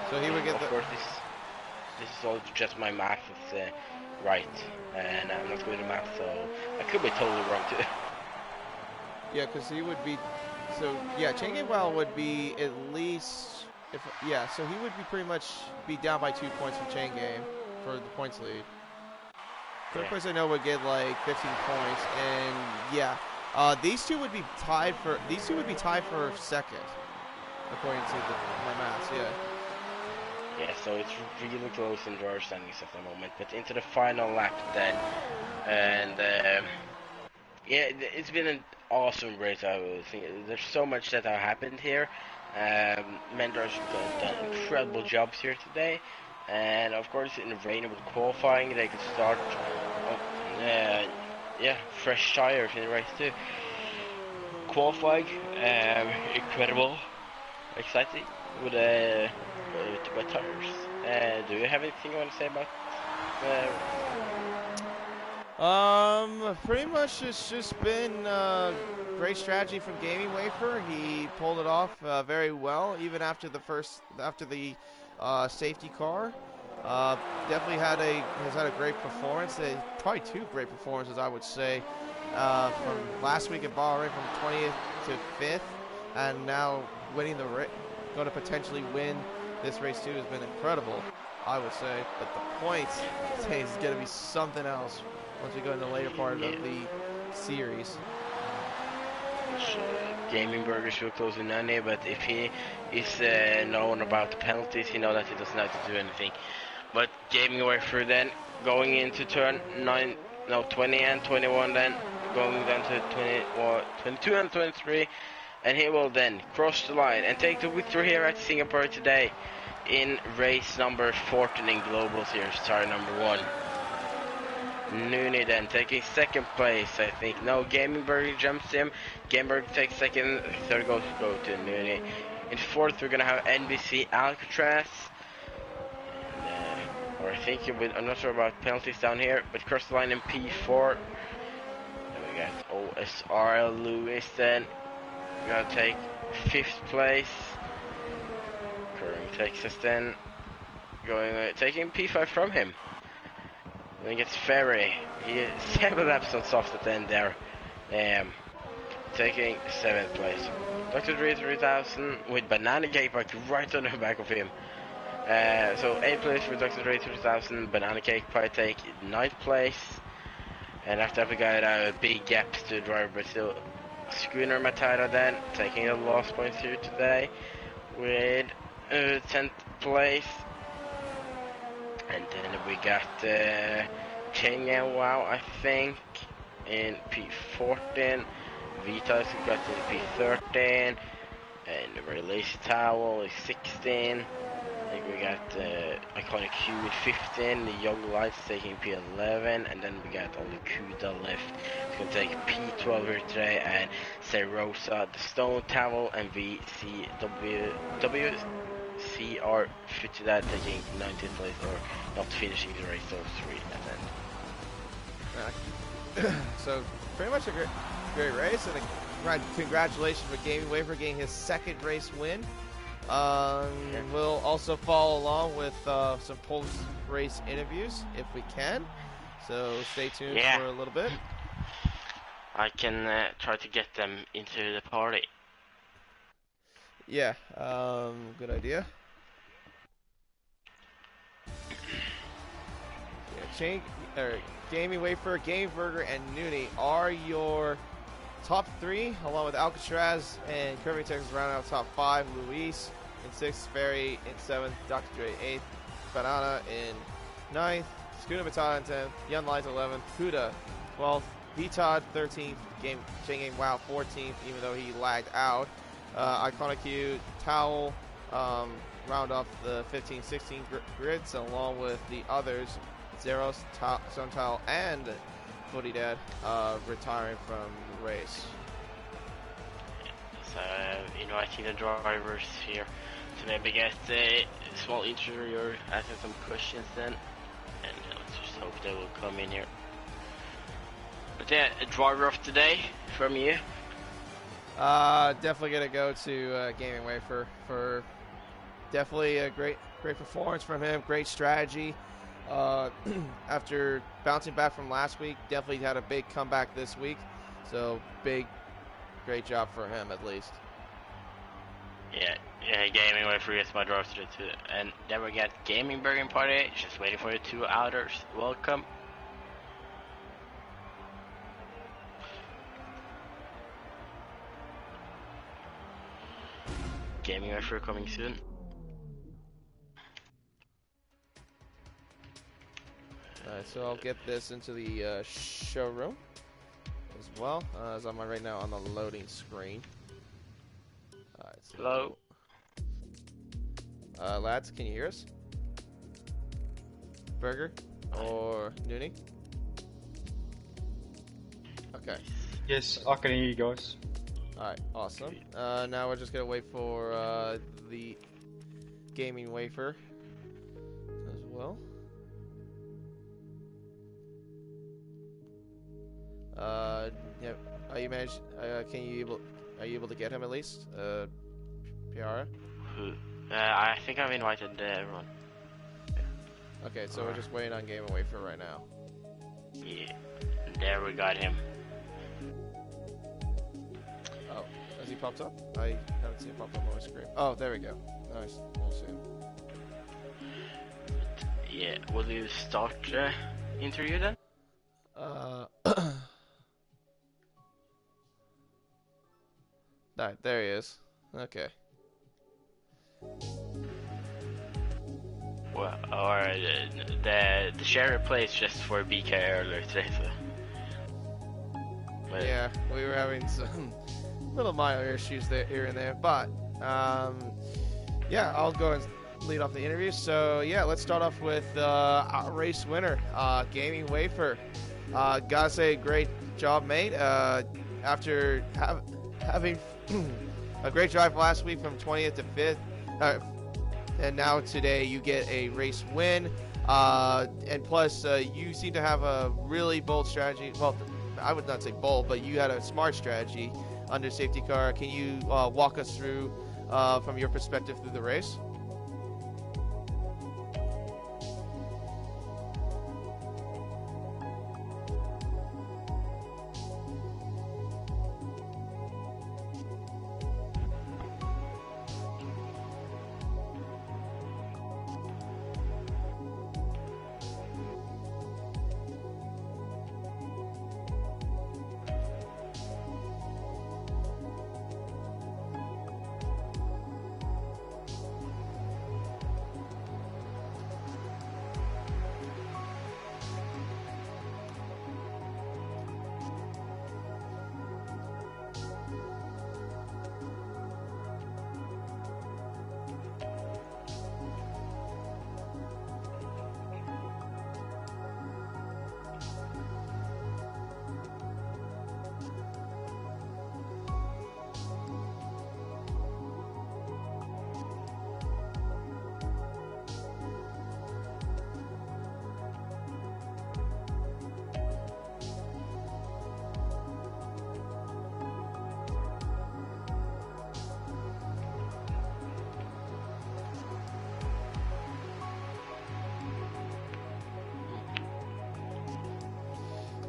So he would get of course, this is all just my math is right, and I'm not good at math, so I could be totally wrong too. Yeah, because he would be. So yeah, Cheng Wow would be at least. So he would be pretty much be down by 2 points from Chain Game for the points lead. Third place I know would get like 15 points, and yeah, these two would be tied for second, according to my maths. Yeah. Yeah, so it's really close in our standings at the moment, but into the final lap then, and yeah, it's been an awesome race. I would think there's so much that have happened here. Mentor's done incredible jobs here today, and of course in the rain with qualifying they could start, yeah, fresh tires in the race too. Qualifying, incredible, exciting with wet tires. Do you have anything you want to say about? Pretty much it's just been great strategy from Gaming Wafer. He pulled it off very well, even after the safety car. Definitely has had a great performance. Probably two great performances, I would say, from last week at Bahrain, from 20th to 5th, and now winning going to potentially win this race too has been incredible, I would say. But the points today is going to be something else once we go in the later part of the series. Gaming Burgers will close in 90, but if he is known about the penalties, he knows that he doesn't have to do anything. But Gaming Wafer then going into turn 20 and 21, then going down to 22 and 23, and he will then cross the line and take the victory here at Singapore today in race number 14 in Global Series, tire number 1. Nooney then taking second place, I think. No, Gaming Burger jumps him. Gaming Burger takes second. Third goes to Nooney. In fourth, we're gonna have NBC Alcatraz. Or I think I'm not sure about penalties down here, but cross the line in P4. Then we got OSR Lewis then. We're gonna take fifth place. Current Texas then. Taking P5 from him. Then he gets Ferry. He is 7 laps on soft at the end there. Taking 7th place. Dr. Dre 3000 with Banana Cake right on the back of him. So 8th place for Dr. Dre 3000. Banana Cake probably take 9th place. And after that we got a big gap to drive, but still Schooner Matara then taking the last points here today with 10th place. And then we got Cheng and Wow, I think, in P14. Vitas got in P13. And the Release Towel is 16. I think we got Iconic Q with 15. The Young Lights taking P11. And then we got only Kuda left. It's going to take P12 here today. And Serosa, the Stone Towel, and CR to that taking 19th place or not finishing the race, those 3 at the end. So pretty much a great race, and congratulations for Gaming Wafer getting his 2nd race win. We'll also follow along with some post-race interviews if we can, so stay tuned for a little bit. I can try to get them into the party. Yeah, good idea. Gaming Wafer, Game Burger, and Nooney are your top 3, along with Alcatraz and Curvy Texas round out top 5. Luis in 6th, Ferry in 7th, Dr. Dre 8th, Banana in 9th, Scooter Matata in 10th, Young Lights 11th, Kuda 12th, VTOD 13th, Cheng Wow 14th, even though he lagged out. Iconic Q, Towel, round off the 15-16 grids, along with the others, Zeros, Sun Towel, and Footy Dad retiring from the race. So, inviting the drivers here to maybe get a small interview or asking some questions then, and let's just hope they will come in here. But yeah, a driver of today from you. Definitely gonna go to Gaming Wafer for definitely a great performance from him. Great strategy. After bouncing back from last week, definitely had a big comeback this week. So great job for him at least. Yeah, Gaming Wafer gets my drive today too. And then we got Gaming Burger Party, just waiting for the 2 outers. Welcome. gaming offer coming soon. Alright, so I'll get this into the showroom as well, as I'm right now on the loading screen. Alright, so Hello. Lads, can you hear us? Burger or Noonie? Okay. Yes, I can hear you guys. Alright, awesome. Now we're just gonna wait for the gaming wafer as well. Yeah. Are you managed? Are you able to get him at least? Piara? I think I've invited everyone. Okay, so we're just waiting on Game and Wafer right now. Yeah, there we got him. Oh, has he popped up? I haven't seen him pop up on my screen. Oh, there we go. Nice. We'll see him. Yeah, will you start interview then? Alright, there he is. Okay. Well, or the share plays just for BK earlier today, so. But Yeah, we were having some little minor issues there, here and there, but yeah, I'll go and lead off the interview. So yeah, let's start off with our race winner, Gaming Wafer. Gotta say, great job, mate. After having a great drive last week from 20th to 5th, and now today you get a race win, and plus you seem to have a really bold strategy. Well, I would not say bold, but you had a smart strategy under safety car. Can you walk us through from your perspective through the race?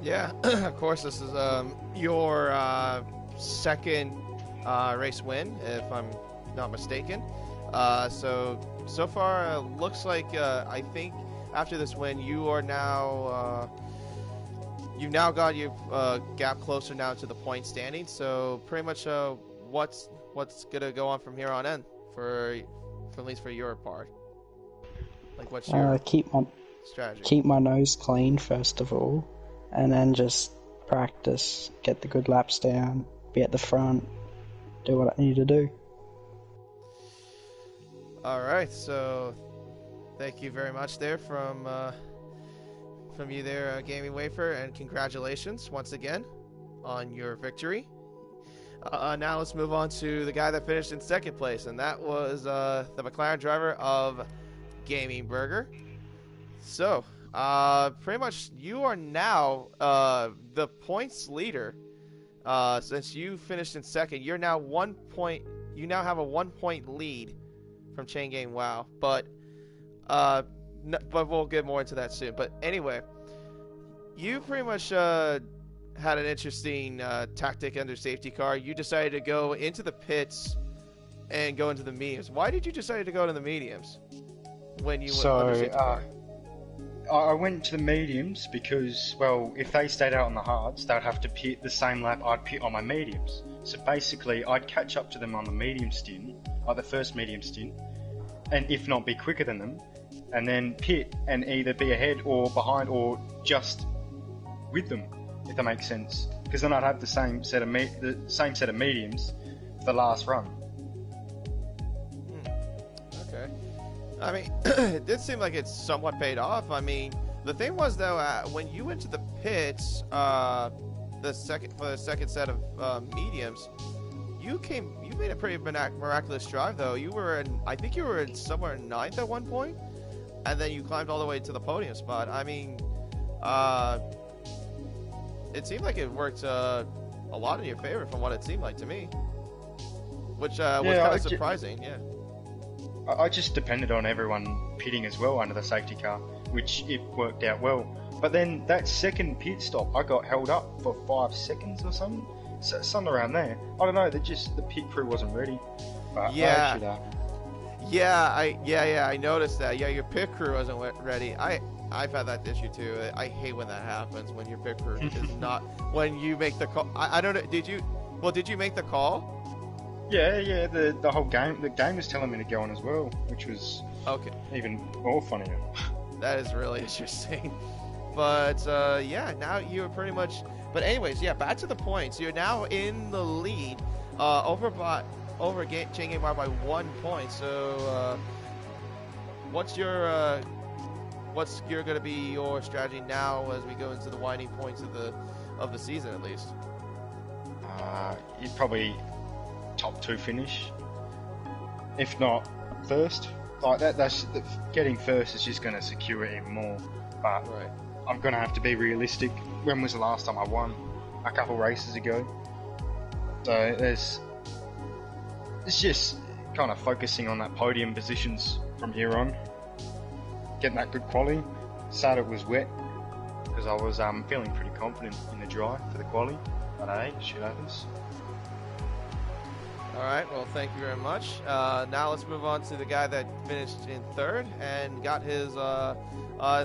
Yeah, of course, this is your second race win, if I'm not mistaken. So far, looks like I think after this win, you are now you've now got your gap closer now to the point standing. So pretty much, what's gonna go on from here on in for at least for your part? Like, what's your strategy? Keep my nose clean first of all, and then just practice, get the good laps down, be at the front, do what I need to do. All right, so thank you very much there from you there, Gaming Wafer, and congratulations once again on your victory. Now let's move on to the guy that finished in second place, and that was the McLaren driver of Gaming Burger. So, pretty much you are now the points leader. Since you finished in second, you're now 1 point. You now have a 1 point lead from Chain Gang WoW, but we'll get more into that soon. But anyway, you pretty much had an interesting tactic under safety car. You decided to go into the pits and go into the mediums. Why did you decide to go into the mediums when you went under safety car? I went to the mediums because, well, if they stayed out on the hards, they'd have to pit the same lap I'd pit on my mediums. So basically, I'd catch up to them on the medium stint, like the first medium stint, and if not, be quicker than them, and then pit and either be ahead or behind or just with them, if that makes sense. Because then I'd have the same set of mediums for the last run. Okay. I mean, it did seem like it somewhat paid off. I mean, the thing was though, when you went to the pits, for the second set of mediums, you made a pretty miraculous drive though. I think you were somewhere in 9th at one point, and then you climbed all the way to the podium spot. I mean, it seemed like it worked a lot in your favor from what it seemed like to me, which was kind of surprising. Yeah. I just depended on everyone pitting as well under the safety car, which it worked out well. But then that second pit stop, I got held up for 5 seconds or something, something around there. I don't know. The pit crew wasn't ready. But yeah, I noticed that. Yeah, your pit crew wasn't ready. I've had that issue too. I hate when that happens, when your pit crew is not, when you make the call. I don't know. Did you make the call? Yeah. The whole game, the game was telling me to go on as well, which was okay. Even more funnier. That is really interesting. But yeah, now you're pretty much. But anyways, yeah, back to the points. You're now in the lead, over Chain Game Bar by 1 point. So, what's going to be your strategy now as we go into the winding points of the season at least? You'd probably top 2 finish, if not first. Like that's getting first is just going to secure it even more. But right. I'm going to have to be realistic. When was the last time I won? A couple races ago. So it's just kind of focusing on that podium positions from here on. Getting that good quality. Sad it was wet because I was feeling pretty confident in the dry for the quality. But hey, shit happens. All right, well, thank you very much. Now let's move on to the guy that finished in 3rd and got his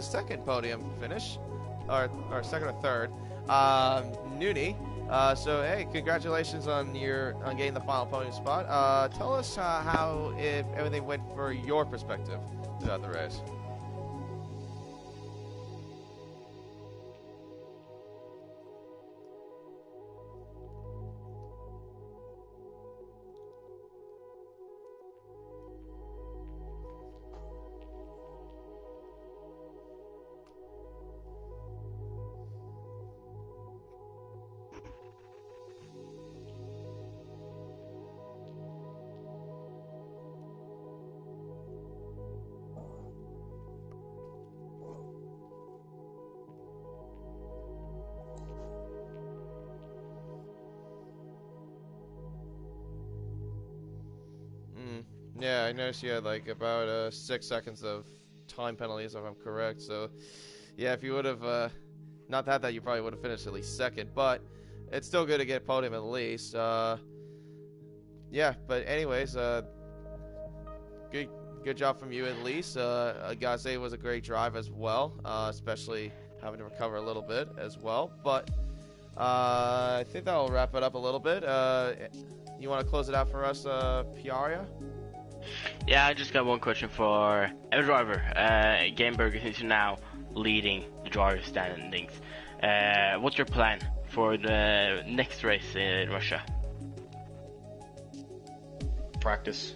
second podium finish, or second or 3rd, Nooney. So hey, congratulations on getting the final podium spot. Tell us how everything went for your perspective throughout the race. Yeah, I noticed you had like about 6 seconds of time penalties, if I'm correct. So, yeah, if you would have not had that, you probably would have finished at least 2nd. But it's still good to get podium at least. Yeah, but anyways, good job from you at least. I gotta say it was a great drive as well, especially having to recover a little bit as well. But I think that'll wrap it up a little bit. You want to close it out for us, Piaria? Yeah, I just got one question for every driver. Gameburger is now leading the driver standings. What's your plan for the next race in Russia? Practice,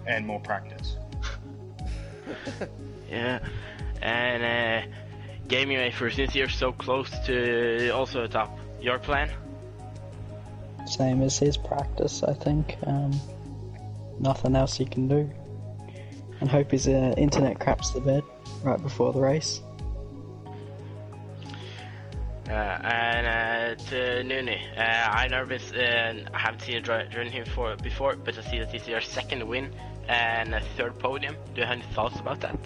and more practice. Yeah, and Gaming Maker, since you're so close to also the top, your plan? Same as his, practice, I think. Nothing else you can do. And hope his internet craps the bed right before the race. And to Nooney, I nervous and I haven't seen a journey here before, but I see that this is your 2nd win and a 3rd podium. Do you have any thoughts about that?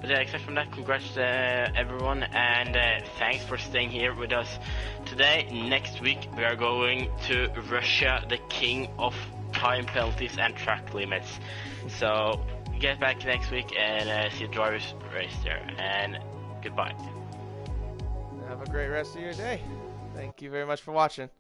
But except from that, congrats everyone, and thanks for staying here with us today. Next week we are going to Russia, the king of time penalties and track limits. So get back next week and see the drivers race there. And goodbye. Have a great rest of your day. Thank you very much for watching.